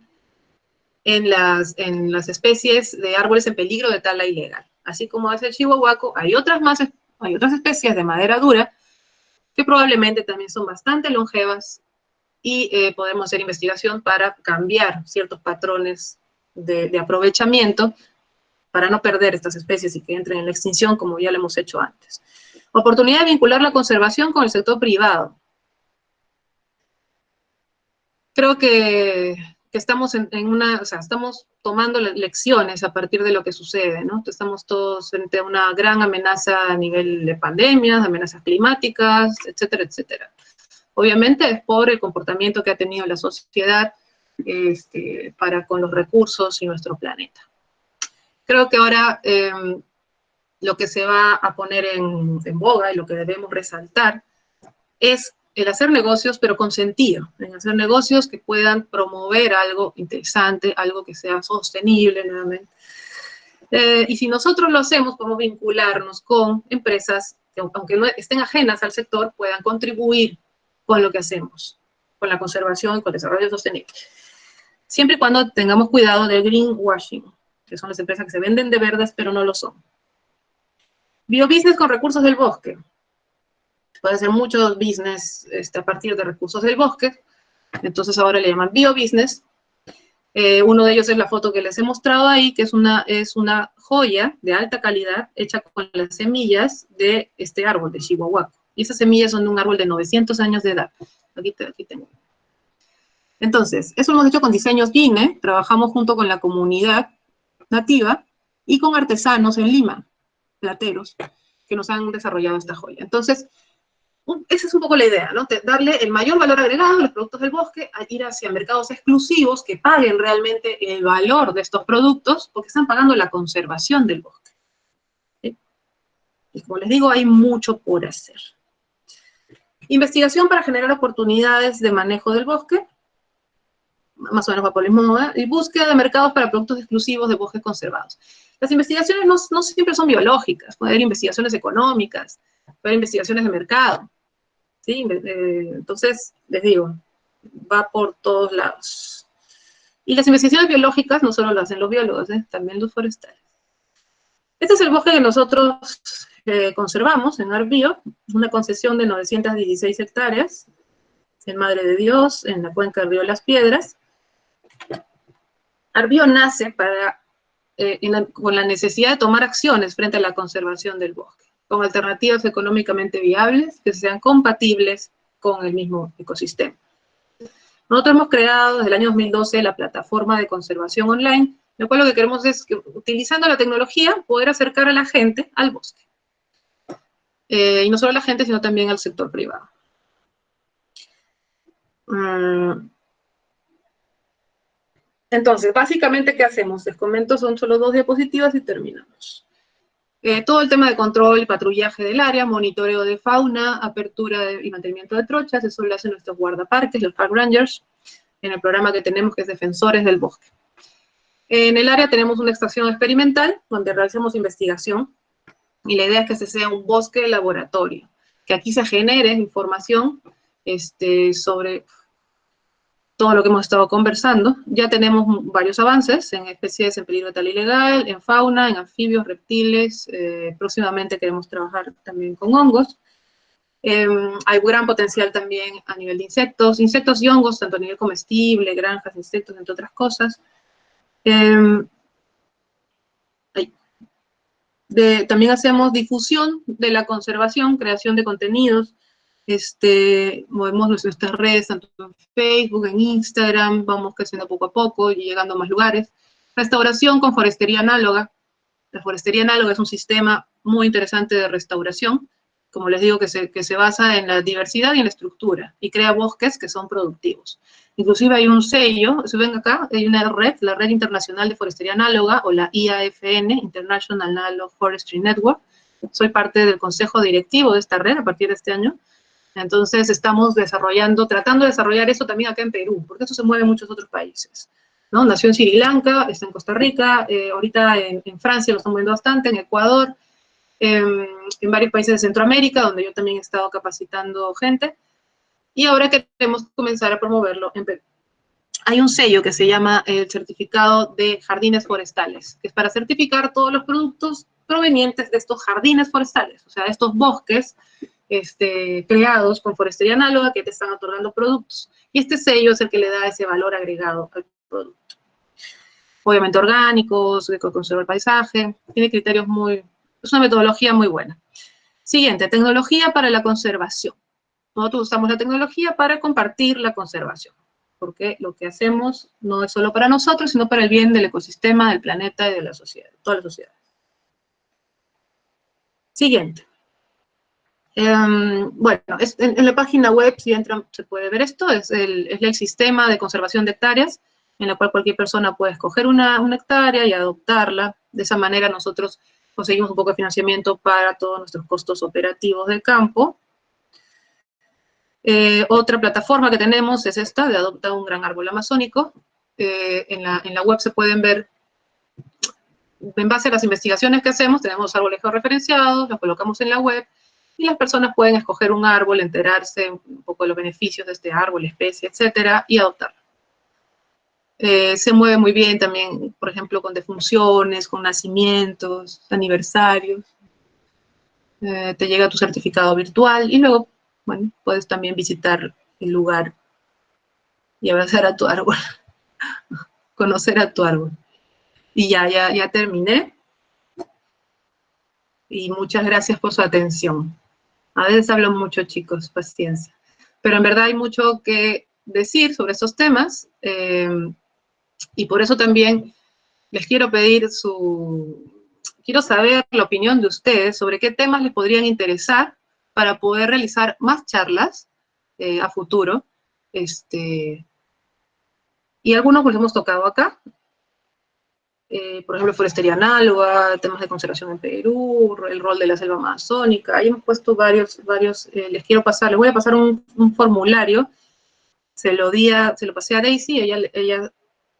las especies de árboles en peligro de tala ilegal. Así como es el Chihuahuaco, hay otras especies de madera dura que probablemente también son bastante longevas y podemos hacer investigación para cambiar ciertos patrones de aprovechamiento para no perder estas especies y que entren en la extinción como ya lo hemos hecho antes. Oportunidad de vincular la conservación con el sector privado. Creo que estamos estamos tomando lecciones a partir de lo que sucede, ¿no? Estamos todos frente a una gran amenaza a nivel de pandemias, amenazas climáticas, etcétera, etcétera. Obviamente es por el comportamiento que ha tenido la sociedad para con los recursos y nuestro planeta. Creo que ahora lo que se va a poner en boga y lo que debemos resaltar es el hacer negocios, pero con sentido, en hacer negocios que puedan promover algo interesante, algo que sea sostenible nuevamente. Y si nosotros lo hacemos, podemos vincularnos con empresas que, aunque no estén ajenas al sector, puedan contribuir con lo que hacemos, con la conservación y con el desarrollo sostenible. Siempre y cuando tengamos cuidado del greenwashing, que son las empresas que se venden de verdes, pero no lo son. Biobusiness con recursos del bosque. Puede hacer muchos business a partir de recursos del bosque, entonces ahora le llaman biobusiness. Uno de ellos es la foto que les he mostrado ahí, que es una joya de alta calidad hecha con las semillas de este árbol de Chihuahua. Y esas semillas son de un árbol de 900 años de edad. Aquí tengo. Entonces, eso lo hemos hecho con diseños GINE, trabajamos junto con la comunidad nativa y con artesanos en Lima, plateros, que nos han desarrollado esta joya. Entonces, esa es un poco la idea, ¿no? Darle el mayor valor agregado a los productos del bosque, a ir hacia mercados exclusivos que paguen realmente el valor de estos productos, porque están pagando la conservación del bosque. ¿Sí? Y como les digo, hay mucho por hacer. Investigación para generar oportunidades de manejo del bosque, más o menos va por el mismo modo, y búsqueda de mercados para productos exclusivos de bosques conservados. Las investigaciones no siempre son biológicas, puede haber investigaciones económicas, puede haber investigaciones de mercado. ¿Sí? Entonces, les digo, va por todos lados. Y las investigaciones biológicas no solo las hacen los biólogos, también los forestales. Este es el bosque que nosotros conservamos en Arbío, una concesión de 916 hectáreas, en Madre de Dios, en la cuenca del río Las Piedras. Arbío nace con la necesidad de tomar acciones frente a la conservación del bosque, con alternativas económicamente viables que sean compatibles con el mismo ecosistema. Nosotros hemos creado desde el año 2012 la plataforma de conservación online, lo cual lo que queremos es que, utilizando la tecnología, poder acercar a la gente al bosque. Y no solo a la gente, sino también al sector privado. Entonces, básicamente, ¿qué hacemos? Les comento, son solo 2 diapositivas y terminamos. Todo el tema de control y patrullaje del área, monitoreo de fauna, apertura y mantenimiento de trochas, eso lo hacen nuestros guardaparques, los park rangers, en el programa que tenemos que es Defensores del Bosque. En el área tenemos una estación experimental donde realizamos investigación y la idea es que este sea un bosque de laboratorio, que aquí se genere información sobre todo lo que hemos estado conversando. Ya tenemos varios avances en especies en peligro tal ilegal, en fauna, en anfibios, reptiles. Próximamente queremos trabajar también con hongos. Hay gran potencial también a nivel de insectos y hongos, tanto a nivel comestible, granjas, insectos, entre otras cosas. También hacemos difusión de la conservación, creación de contenidos. Movemos nuestras redes, tanto en Facebook, en Instagram, vamos creciendo poco a poco y llegando a más lugares. Restauración con forestería análoga. La forestería análoga es un sistema muy interesante de restauración, como les digo, que se basa en la diversidad y en la estructura, y crea bosques que son productivos. Inclusive hay un sello, si ven acá, hay una red, la Red Internacional de Forestería Análoga, o la IAFN, International Analog Forestry Network. Soy parte del consejo directivo de esta red a partir de este año. Entonces estamos tratando de desarrollar eso también acá en Perú, porque eso se mueve en muchos otros países, ¿no? Nació en Sri Lanka, está en Costa Rica, ahorita en Francia lo están moviendo bastante, en Ecuador, en varios países de Centroamérica, donde yo también he estado capacitando gente, y ahora queremos comenzar a promoverlo en Perú. Hay un sello que se llama el Certificado de Jardines Forestales, que es para certificar todos los productos provenientes de estos jardines forestales, o sea, de estos bosques creados con forestería análoga que te están otorgando productos. Y este sello es el que le da ese valor agregado al producto. Obviamente orgánicos, que conserva el paisaje, tiene criterios es una metodología muy buena. Siguiente, tecnología para la conservación. Nosotros usamos la tecnología para compartir la conservación, porque lo que hacemos no es solo para nosotros, sino para el bien del ecosistema, del planeta y de la sociedad, toda la sociedad. Siguiente. Bueno, en la página web, si entran, se puede ver esto, es el sistema de conservación de hectáreas, en la cual cualquier persona puede escoger una hectárea y adoptarla. De esa manera nosotros conseguimos un poco de financiamiento para todos nuestros costos operativos de campo. Otra plataforma que tenemos es esta, de Adopta un Gran Árbol Amazónico. En la web se pueden ver, en base a las investigaciones que hacemos, tenemos árboles georreferenciados, los colocamos en la web, y las personas pueden escoger un árbol, enterarse un poco de los beneficios de este árbol, especie, etcétera, y adoptarlo. Se mueve muy bien también, por ejemplo, con defunciones, con nacimientos, aniversarios. Te llega tu certificado virtual y luego, bueno, puedes también visitar el lugar y abrazar a tu árbol, conocer a tu árbol. Y ya terminé. Y muchas gracias por su atención. A veces hablo mucho, chicos, paciencia. Pero en verdad hay mucho que decir sobre estos temas, y por eso también les quiero pedir quiero saber la opinión de ustedes sobre qué temas les podrían interesar para poder realizar más charlas a futuro. Y algunos los hemos tocado acá. Por ejemplo, forestería análoga, temas de conservación en Perú, el rol de la selva amazónica. Ahí hemos puesto varios, les voy a pasar un formulario. Se lo pasé a Daisy, ella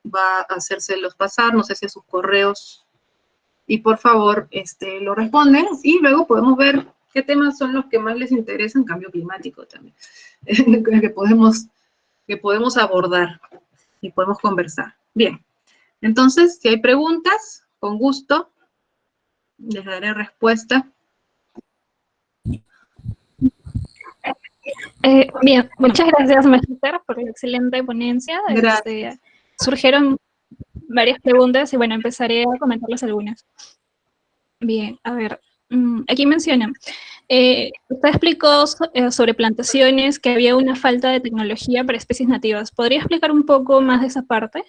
va a hacérselos pasar, no sé si a sus correos, y por favor lo responden, y luego podemos ver qué temas son los que más les interesan, cambio climático también, que podemos abordar y podemos conversar. Bien. Entonces, si hay preguntas, con gusto, les daré respuesta. Bien, muchas gracias, Magister, por la excelente ponencia. Gracias. Surgieron varias preguntas y bueno, empezaré a comentarles algunas. Bien, a ver, aquí mencionan, usted explicó sobre plantaciones que había una falta de tecnología para especies nativas. ¿Podría explicar un poco más de esa parte?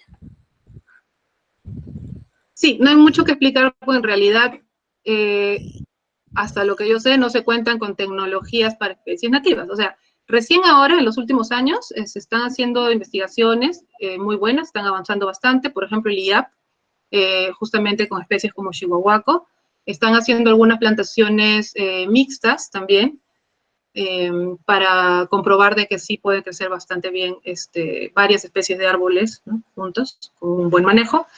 Sí, no hay mucho que explicar, porque en realidad, hasta lo que yo sé, no se cuentan con tecnologías para especies nativas. O sea, recién ahora, en los últimos años, se están haciendo investigaciones muy buenas, están avanzando bastante. Por ejemplo, el IAP, justamente con especies como chihuahuaco, están haciendo algunas plantaciones mixtas también, para comprobar de que sí puede crecer bastante bien varias especies de árboles, ¿no?, juntos, con un buen manejo.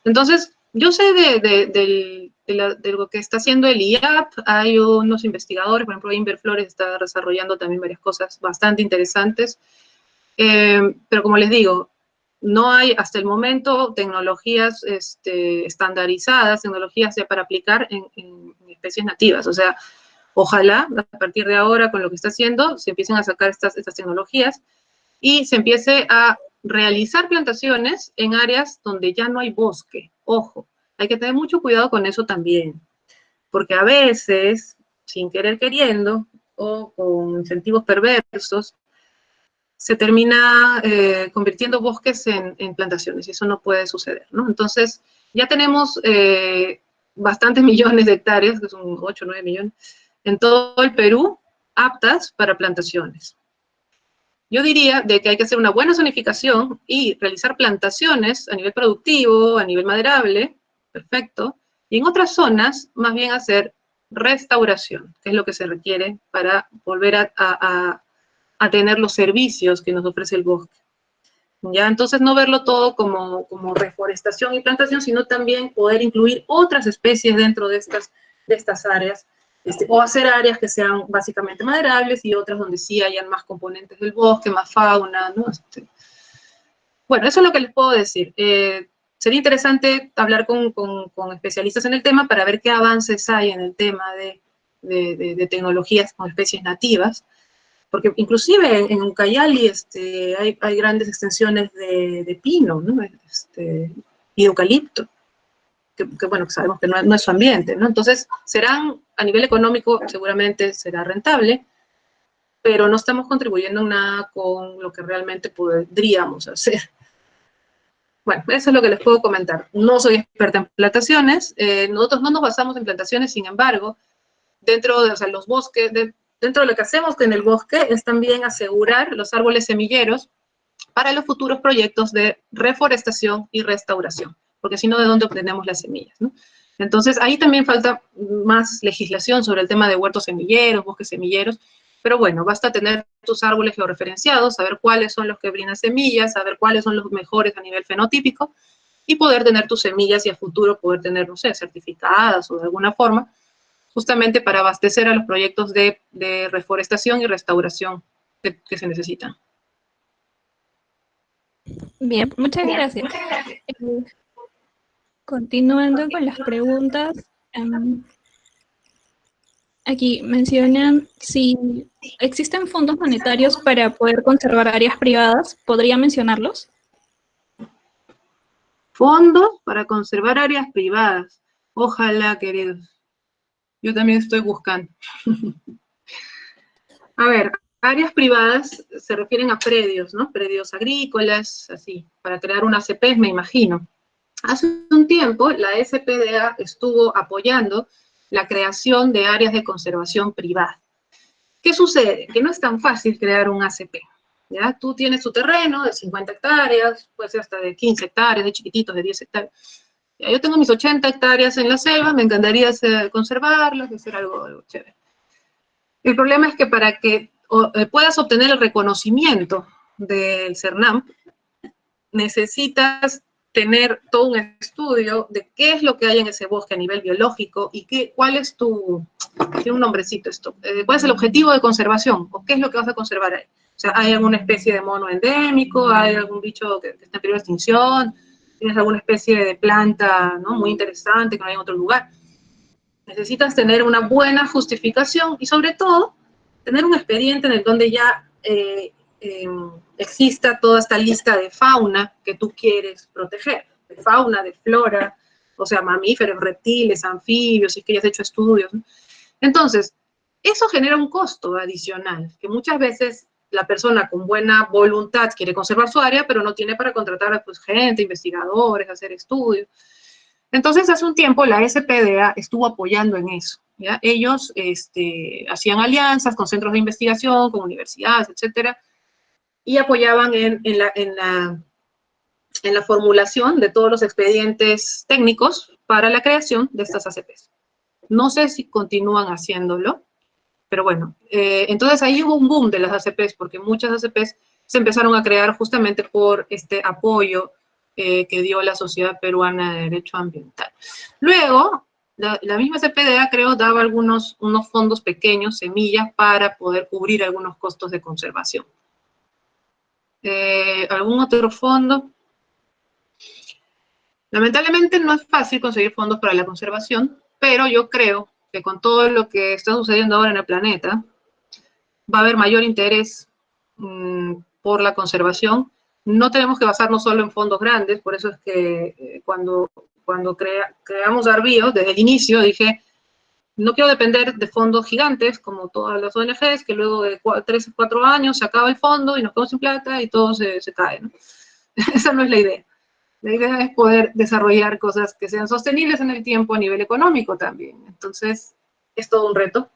Entonces, yo sé de lo que está haciendo el IAP, hay unos investigadores, por ejemplo, Inver Flores está desarrollando también varias cosas bastante interesantes, pero como les digo, no hay hasta el momento tecnologías estandarizadas, tecnologías ya para aplicar en especies nativas. O sea, ojalá a partir de ahora con lo que está haciendo se empiecen a sacar estas tecnologías y se empiece a realizar plantaciones en áreas donde ya no hay bosque. Ojo, hay que tener mucho cuidado con eso también, porque a veces, sin querer queriendo, o con incentivos perversos, se termina convirtiendo bosques en plantaciones, y eso no puede suceder, ¿no? Entonces, ya tenemos bastantes millones de hectáreas, que son 8 o 9 millones, en todo el Perú, aptas para plantaciones. Yo diría de que hay que hacer una buena zonificación y realizar plantaciones a nivel productivo, a nivel maderable, perfecto, y en otras zonas, más bien hacer restauración, que es lo que se requiere para volver a tener los servicios que nos ofrece el bosque. ¿Ya? Entonces, no verlo todo como reforestación y plantación, sino también poder incluir otras especies dentro de estas áreas, o hacer áreas que sean básicamente maderables y otras donde sí hayan más componentes del bosque, más fauna, ¿no? Bueno, eso es lo que les puedo decir. Sería interesante hablar con especialistas en el tema para ver qué avances hay en el tema de tecnologías con especies nativas, porque inclusive en Ucayali hay grandes extensiones de pino, ¿no? Y eucalipto, que bueno, sabemos que no es su ambiente, ¿no? Entonces, a nivel económico, seguramente será rentable, pero no estamos contribuyendo en nada con lo que realmente podríamos hacer. Bueno, eso es lo que les puedo comentar. No soy experta en plantaciones, nosotros no nos basamos en plantaciones, sin embargo, dentro de, o sea, los bosques, dentro de lo que hacemos en el bosque es también asegurar los árboles semilleros para los futuros proyectos de reforestación y restauración, porque si no, ¿de dónde obtenemos las semillas, ¿no? Entonces, ahí también falta más legislación sobre el tema de huertos semilleros, bosques semilleros, pero bueno, basta tener tus árboles georreferenciados, saber cuáles son los que brindan semillas, saber cuáles son los mejores a nivel fenotípico, y poder tener tus semillas y a futuro poder tener, no sé, certificadas o de alguna forma, justamente para abastecer a los proyectos de reforestación y restauración que se necesitan. Bien, muchas gracias. Continuando con las preguntas, aquí mencionan si existen fondos monetarios para poder conservar áreas privadas. ¿Podría mencionarlos? Fondos para conservar áreas privadas. Ojalá, queridos. Yo también estoy buscando. A ver, áreas privadas se refieren a predios, ¿no? Predios agrícolas, así, para crear una ACP, me imagino. Hace un tiempo, la SPDA estuvo apoyando la creación de áreas de conservación privada. ¿Qué sucede? Que no es tan fácil crear un ACP. ¿Ya? Tú tienes tu terreno de 50 hectáreas, puede ser hasta de 15 hectáreas, de chiquititos, de 10 hectáreas. Ya, yo tengo mis 80 hectáreas en la selva, me encantaría conservarlas, hacer algo chévere. El problema es que para que puedas obtener el reconocimiento del CERNAM, necesitas tener todo un estudio de qué es lo que hay en ese bosque a nivel biológico y cuál es tiene un nombrecito esto, cuál es el objetivo de conservación o qué es lo que vas a conservar ahí. O sea, ¿hay alguna especie de mono endémico? ¿Hay algún bicho que está en peligro de extinción? ¿Tienes alguna especie de planta, ¿no?, muy interesante que no hay en otro lugar? Necesitas tener una buena justificación y sobre todo tener un expediente en el donde ya exista toda esta lista de fauna que tú quieres proteger, de fauna, de flora, o sea, mamíferos, reptiles, anfibios, si es que ya has hecho estudios, ¿no? Entonces, eso genera un costo adicional, que muchas veces la persona con buena voluntad quiere conservar su área, pero no tiene para contratar a pues, gente, investigadores, hacer estudios. Entonces, hace un tiempo la SPDA estuvo apoyando en eso, ¿ya? Ellos hacían alianzas con centros de investigación, con universidades, etcétera, y apoyaban en la formulación de todos los expedientes técnicos para la creación de estas ACPs. No sé si continúan haciéndolo, pero bueno, entonces ahí hubo un boom de las ACPs, porque muchas ACPs se empezaron a crear justamente por este apoyo que dio la Sociedad Peruana de Derecho Ambiental. Luego, la misma CPDA, creo, daba unos fondos pequeños, semillas, para poder cubrir algunos costos de conservación. ¿Algún otro fondo? Lamentablemente no es fácil conseguir fondos para la conservación, pero yo creo que con todo lo que está sucediendo ahora en el planeta, va a haber mayor interés por la conservación. No tenemos que basarnos solo en fondos grandes, por eso es que cuando creamos Arbio, desde el inicio dije, no quiero depender de fondos gigantes, como todas las ONGs, que luego de 3 o 4 años se acaba el fondo y nos quedamos sin plata y todo se cae, ¿no? Esa no es la idea. La idea es poder desarrollar cosas que sean sostenibles en el tiempo a nivel económico también. Entonces, es todo un reto.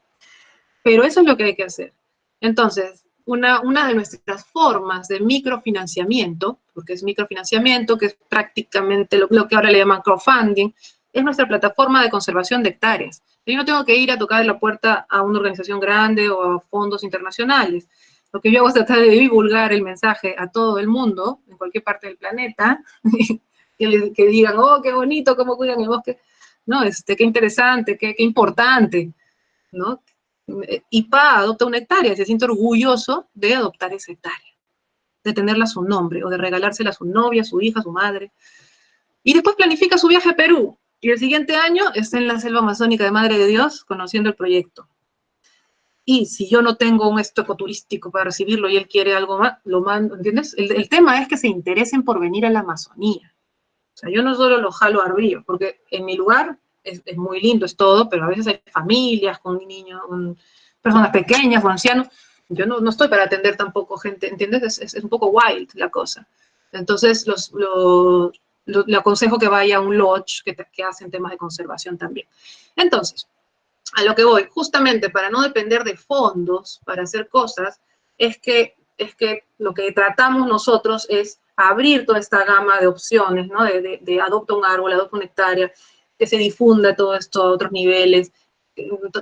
Pero eso es lo que hay que hacer. Entonces, una de nuestras formas de microfinanciamiento, porque es microfinanciamiento, que es prácticamente lo que ahora le llaman crowdfunding, es nuestra plataforma de conservación de hectáreas. Yo no tengo que ir a tocar la puerta a una organización grande o a fondos internacionales. Lo que yo hago es tratar de divulgar el mensaje a todo el mundo, en cualquier parte del planeta, que digan, oh, qué bonito, cómo cuidan el bosque. No, qué interesante, qué importante, ¿no? IPA adopta una hectárea, se siente orgulloso de adoptar esa hectárea, de tenerla a su nombre, o de regalársela a su novia, a su hija, a su madre. Y después planifica su viaje a Perú, y el siguiente año está en la selva amazónica de Madre de Dios, conociendo el proyecto. Y si yo no tengo un ecoturístico para recibirlo y él quiere algo más, lo mando, ¿entiendes? El tema es que se interesen por venir a la Amazonía. O sea, yo no solo lo jalo a Arbio, porque en mi lugar es muy lindo, es todo, pero a veces hay familias con niños, con personas pequeñas, con ancianos. Yo no estoy para atender tampoco gente, ¿entiendes? Es un poco wild la cosa. Entonces, le aconsejo que vaya a un lodge que hacen temas de conservación también. Entonces, a lo que voy, justamente para no depender de fondos para hacer cosas, es que lo que tratamos nosotros es abrir toda esta gama de opciones, ¿no? De adopta un árbol, adopta una hectárea, que se difunda todo esto a otros niveles.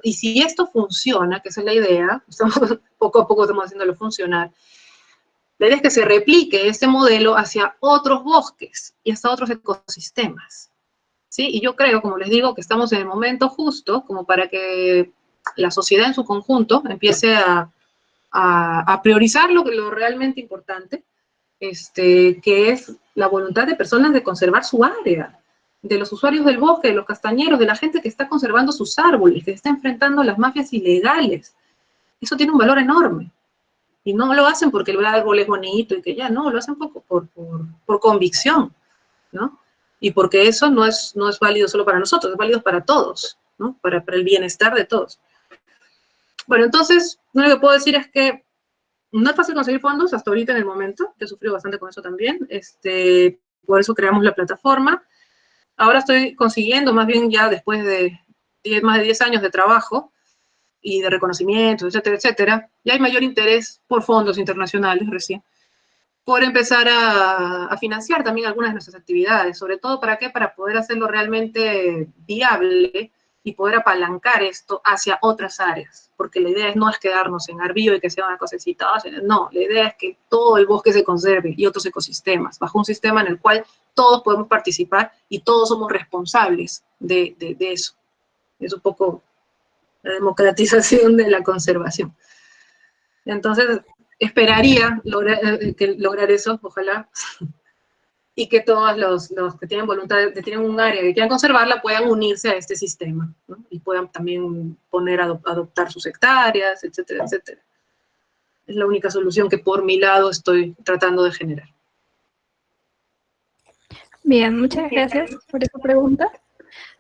Y si esto funciona, que esa es la idea, poco a poco estamos haciéndolo funcionar, la idea es que se replique este modelo hacia otros bosques y hasta otros ecosistemas. ¿Sí? Y yo creo, como les digo, que estamos en el momento justo como para que la sociedad en su conjunto empiece a priorizar lo realmente importante, que es la voluntad de personas de conservar su área, de los usuarios del bosque, de los castañeros, de la gente que está conservando sus árboles, que se está enfrentando a las mafias ilegales. Eso tiene un valor enorme. Y no lo hacen porque el árbol es bonito y que ya, no, lo hacen por convicción, ¿no? Y porque eso no es válido solo para nosotros, es válido para todos, ¿no? Para el bienestar de todos. Bueno, entonces, lo único que puedo decir es que no es fácil conseguir fondos hasta ahorita en el momento, yo he sufrido bastante con eso también, por eso creamos la plataforma. Ahora estoy consiguiendo, más bien ya después de más de 10 años de trabajo y de reconocimiento, etcétera, etcétera, ya hay mayor interés por fondos internacionales recién, por empezar a financiar también algunas de nuestras actividades, sobre todo ¿para qué? Para poder hacerlo realmente viable y poder apalancar esto hacia otras áreas, porque la idea no es quedarnos en Arbio y que sea una cosecita, no, la idea es que todo el bosque se conserve y otros ecosistemas, bajo un sistema en el cual todos podemos participar y todos somos responsables de eso. Es un poco la democratización de la conservación. Entonces, esperaría lograr eso, ojalá, y que todos los que tienen voluntad, tienen un área que quieran conservarla, puedan unirse a este sistema, ¿no? Y puedan también adoptar sus hectáreas, etcétera, etcétera. Es la única solución que por mi lado estoy tratando de generar. Bien, muchas gracias por esa pregunta.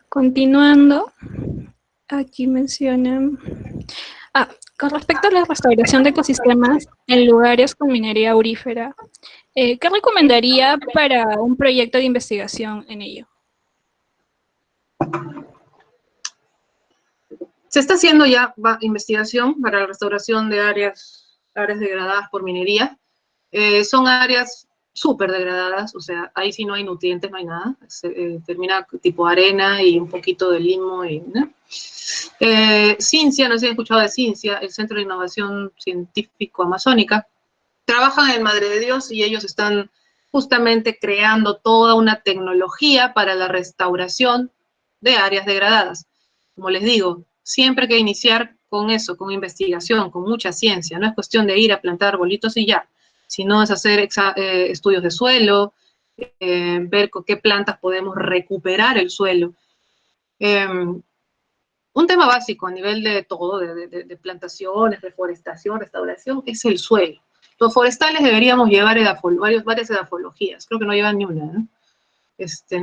Continuando, aquí mencionan... con respecto a la restauración de ecosistemas en lugares con minería aurífera, ¿qué recomendaría para un proyecto de investigación en ello? Se está haciendo ya investigación para la restauración de áreas degradadas por minería. Son áreas súper degradadas, o sea, ahí sí no hay nutrientes, no hay nada. Termina tipo arena y un poquito de limo. ¿No? Cincia, no sé si han escuchado de Cincia, el Centro de Innovación Científico Amazónica, trabajan en Madre de Dios y ellos están justamente creando toda una tecnología para la restauración de áreas degradadas. Como les digo, siempre hay que iniciar con eso, con investigación, con mucha ciencia. No es cuestión de ir a plantar arbolitos y ya, sino es hacer estudios de suelo, ver con qué plantas podemos recuperar el suelo. Un tema básico a nivel de todo, de plantaciones, reforestación, restauración, es el suelo. Los forestales deberíamos llevar varias edafologías, creo que no llevan ni una, ¿no?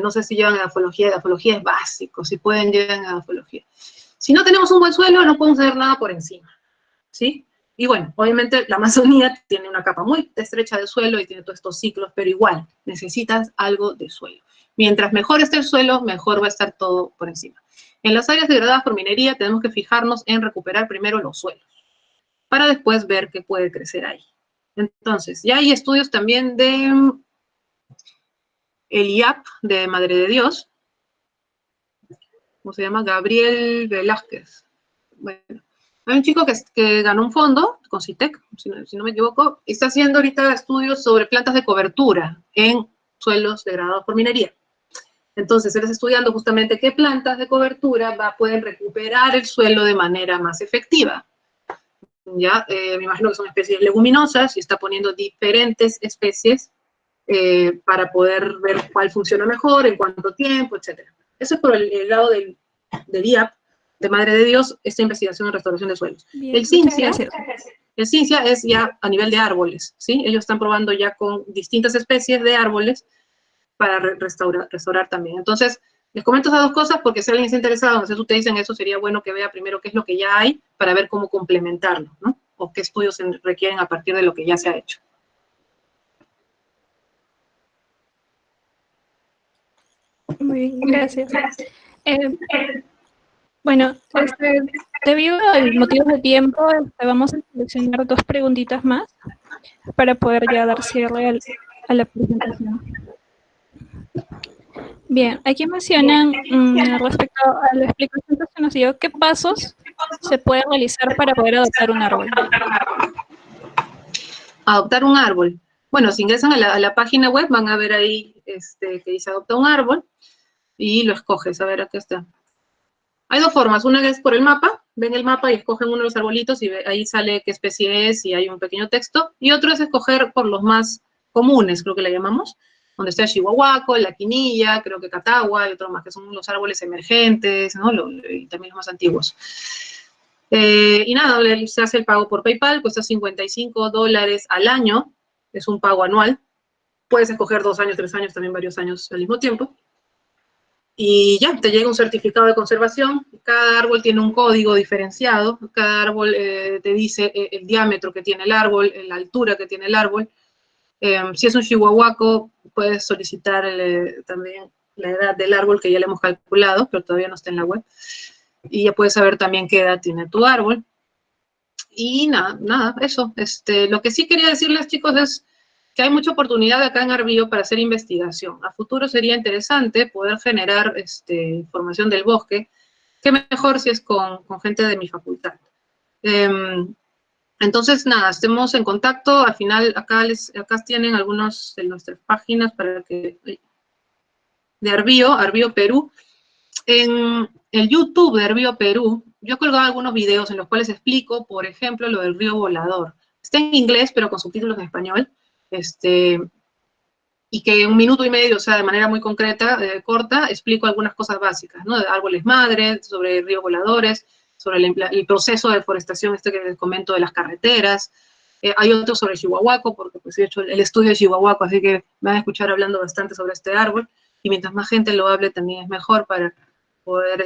No sé si llevan edafología es básico, si pueden llevar edafología. Si no tenemos un buen suelo, no podemos hacer nada por encima, ¿sí? Y bueno, obviamente la Amazonía tiene una capa muy estrecha de suelo y tiene todos estos ciclos, pero igual, necesitas algo de suelo. Mientras mejor esté el suelo, mejor va a estar todo por encima. En las áreas degradadas por minería tenemos que fijarnos en recuperar primero los suelos, para después ver qué puede crecer ahí. Entonces, ya hay estudios también de el IAP de Madre de Dios, ¿cómo se llama? Gabriel Velázquez. Bueno, hay un chico que ganó un fondo con CITEC, si no me equivoco, y está haciendo ahorita estudios sobre plantas de cobertura en suelos degradados por minería. Entonces, él está estudiando justamente qué plantas de cobertura pueden recuperar el suelo de manera más efectiva. Ya, me imagino que son especies leguminosas y está poniendo diferentes especies para poder ver cuál funciona mejor, en cuánto tiempo, etc. Eso es por el lado del IAP, de Madre de Dios, esta investigación en restauración de suelos. Bien, el CINCIA es ya a nivel de árboles, ¿sí? Ellos están probando ya con distintas especies de árboles para restaurar también. Entonces, les comento esas dos cosas porque si alguien está interesado, no sé si ustedes dicen eso, sería bueno que vea primero qué es lo que ya hay para ver cómo complementarlo, ¿no? O qué estudios se requieren a partir de lo que ya se ha hecho. Muy bien, gracias. Bueno, debido al motivo de tiempo, vamos a seleccionar 2 preguntitas más para poder ya dar cierre a la presentación. Bien, aquí mencionan respecto a la explicación que se nos dio, ¿qué pasos se puede realizar para poder adoptar un árbol? Adoptar un árbol. Bueno, si ingresan a la página web van a ver ahí que dice adopta un árbol y lo escoges. A ver, acá está. Hay dos formas. Una es por el mapa. Ven el mapa y escogen uno de los arbolitos y ahí sale qué especie es y hay un pequeño texto. Y otro es escoger por los más comunes, creo que le llamamos, donde está el chihuahuaco, la quinilla, creo que catagua y otros más, que son los árboles emergentes, ¿no? Y también los más antiguos. Y nada, se hace el pago por PayPal, cuesta $55 al año, es un pago anual. Puedes escoger 2 años, 3 años, también varios años al mismo tiempo. Y ya, te llega un certificado de conservación. Cada árbol tiene un código diferenciado. Cada árbol te dice el diámetro que tiene el árbol, la altura que tiene el árbol. Si es un chihuahuaco, puedes solicitar también la edad del árbol, que ya le hemos calculado, pero todavía no está en la web. Y ya puedes saber también qué edad tiene tu árbol. Y nada, eso. Lo que sí quería decirles, chicos, es que hay mucha oportunidad acá en Arbio para hacer investigación. A futuro sería interesante poder generar información del bosque, que mejor si es con gente de mi facultad. Entonces, nada, estemos en contacto. Al final, acá tienen algunas de nuestras páginas para que... de Arbio Perú. En el YouTube de Arbio Perú, yo he colgado algunos videos en los cuales explico, por ejemplo, lo del río Volador. Está en inglés, pero con subtítulos en español. Y que en 1 minuto y medio, o sea, de manera muy concreta, corta, explico algunas cosas básicas, ¿no? De árboles madres, sobre ríos voladores, sobre el proceso de deforestación que les comento de las carreteras. Hay otro sobre el chihuahuaco, porque pues he hecho el estudio de chihuahuaco, así que me van a escuchar hablando bastante sobre este árbol, y mientras más gente lo hable también es mejor para poder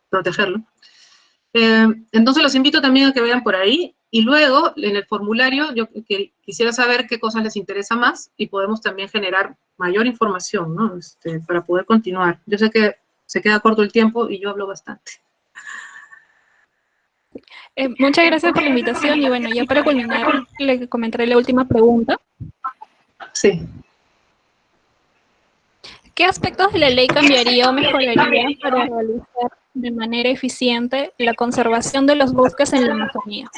protegerlo. Entonces los invito también a que vean por ahí, y luego en el formulario yo quisiera saber qué cosas les interesa más y podemos también generar mayor información, ¿no? Para poder continuar. Yo sé que se queda corto el tiempo y yo hablo bastante. Muchas gracias por la invitación y bueno, ya para culminar le comentaré la última pregunta. Sí. ¿Qué aspectos de la ley cambiaría o mejoraría para realizar de manera eficiente la conservación de los bosques en la Amazonía?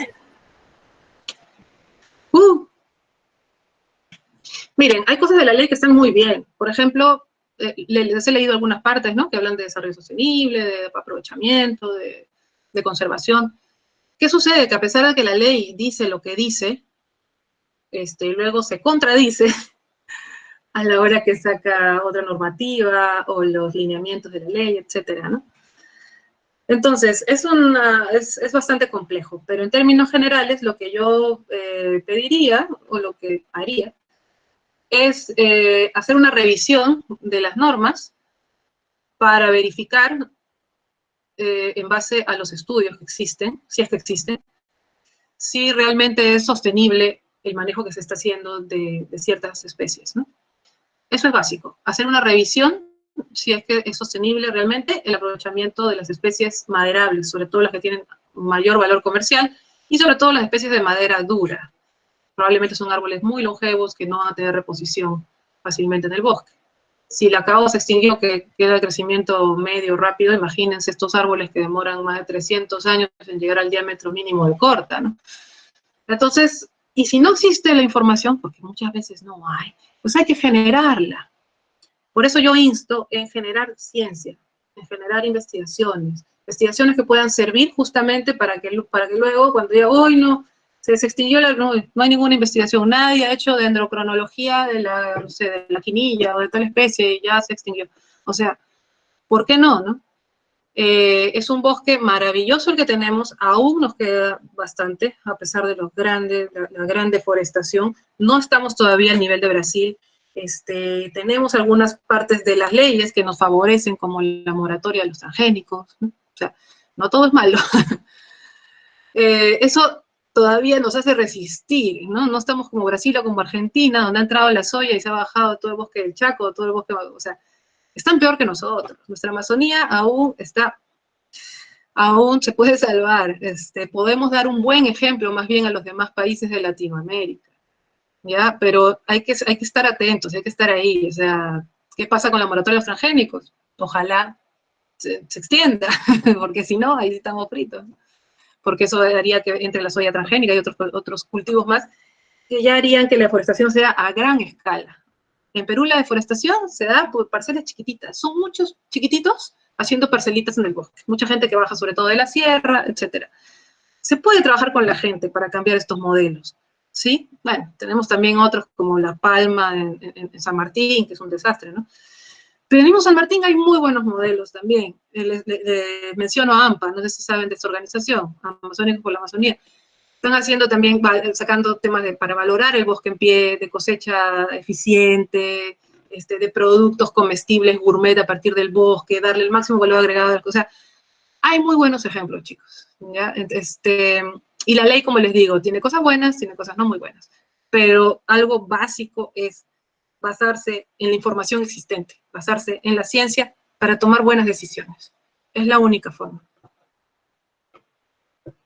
Miren, hay cosas de la ley que están muy bien. Por ejemplo, les he leído algunas partes, ¿no?, que hablan de desarrollo sostenible, de aprovechamiento, de conservación. ¿Qué sucede? Que a pesar de que la ley dice lo que dice, luego se contradice a la hora que saca otra normativa o los lineamientos de la ley, etcétera, ¿no? Entonces, es bastante complejo, pero en términos generales lo que yo pediría o lo que haría es hacer una revisión de las normas para verificar en base a los estudios que existen, si es que existen, si realmente es sostenible el manejo que se está haciendo de ciertas especies, ¿no? Eso es básico, hacer una revisión si es que es sostenible realmente el aprovechamiento de las especies maderables, sobre todo las que tienen mayor valor comercial, y sobre todo las especies de madera dura. Probablemente son árboles muy longevos que no van a tener reposición fácilmente en el bosque. Si la cacao se extinguió, que queda el crecimiento medio rápido, imagínense estos árboles que demoran más de 300 años en llegar al diámetro mínimo de corta, ¿no? Entonces, y si no existe la información, porque muchas veces no hay, pues hay que generarla. Por eso yo insto en generar ciencia, en generar investigaciones que puedan servir justamente para que luego, cuando diga, hoy no, se extinguió, no hay ninguna investigación, nadie ha hecho dendrocronología de no sé, de la quinilla o de tal especie y ya se extinguió. O sea, ¿por qué no, no? Es un bosque maravilloso el que tenemos, aún nos queda bastante, a pesar de la gran deforestación. No estamos todavía al nivel de Brasil. Tenemos algunas partes de las leyes que nos favorecen, como la moratoria de los transgénicos, ¿no? O sea, no todo es malo. Eso todavía nos hace resistir, ¿no? No estamos como Brasil o como Argentina, donde ha entrado la soya y se ha bajado todo el bosque del Chaco, todo el bosque, o sea, están peor que nosotros. Nuestra Amazonía aún se puede salvar. Podemos dar un buen ejemplo más bien a los demás países de Latinoamérica, ¿ya? Pero hay que estar atentos, hay que estar ahí. O sea, ¿qué pasa con la moratoria de los transgénicos? Ojalá se extienda, porque si no, ahí estamos fritos. Porque eso haría que entre la soya transgénica y otros cultivos más, que ya harían que la deforestación sea a gran escala. En Perú la deforestación se da por parcelas chiquititas. Son muchos chiquititos haciendo parcelitas en el bosque. Mucha gente que baja sobre todo de la sierra, etc. Se puede trabajar con la gente para cambiar estos modelos, ¿sí? Bueno, tenemos también otros como La Palma en San Martín, que es un desastre, ¿no? Pero en el mismo San Martín hay muy buenos modelos también. Les menciono a AMPA, no sé si saben de esta organización, Amazónicos por la Amazonía. Están haciendo también, sacando temas para valorar el bosque en pie, de cosecha eficiente, de productos comestibles gourmet a partir del bosque, darle el máximo valor agregado. O sea, hay muy buenos ejemplos, chicos, ¿ya? Y la ley, como les digo, tiene cosas buenas, tiene cosas no muy buenas. Pero algo básico es basarse en la información existente, basarse en la ciencia para tomar buenas decisiones. Es la única forma.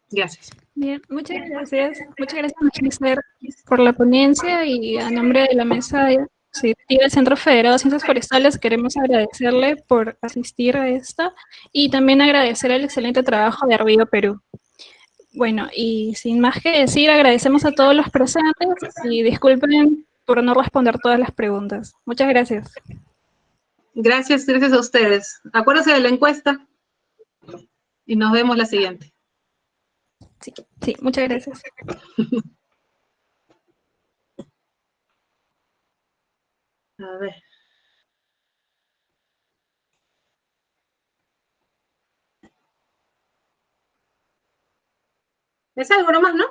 Gracias. Bien, muchas gracias. Muchas gracias, Magister, por la ponencia y a nombre de la mesa directiva del Centro Federado de Ciencias Forestales queremos agradecerle por asistir a esta y también agradecer el excelente trabajo de Arbido Perú. Bueno, y sin más que decir, agradecemos a todos los presentes y disculpen por no responder todas las preguntas. Muchas gracias. Gracias a ustedes. Acuérdense de la encuesta y nos vemos la siguiente. Sí, muchas gracias. A ver. Es algo nomás, ¿no?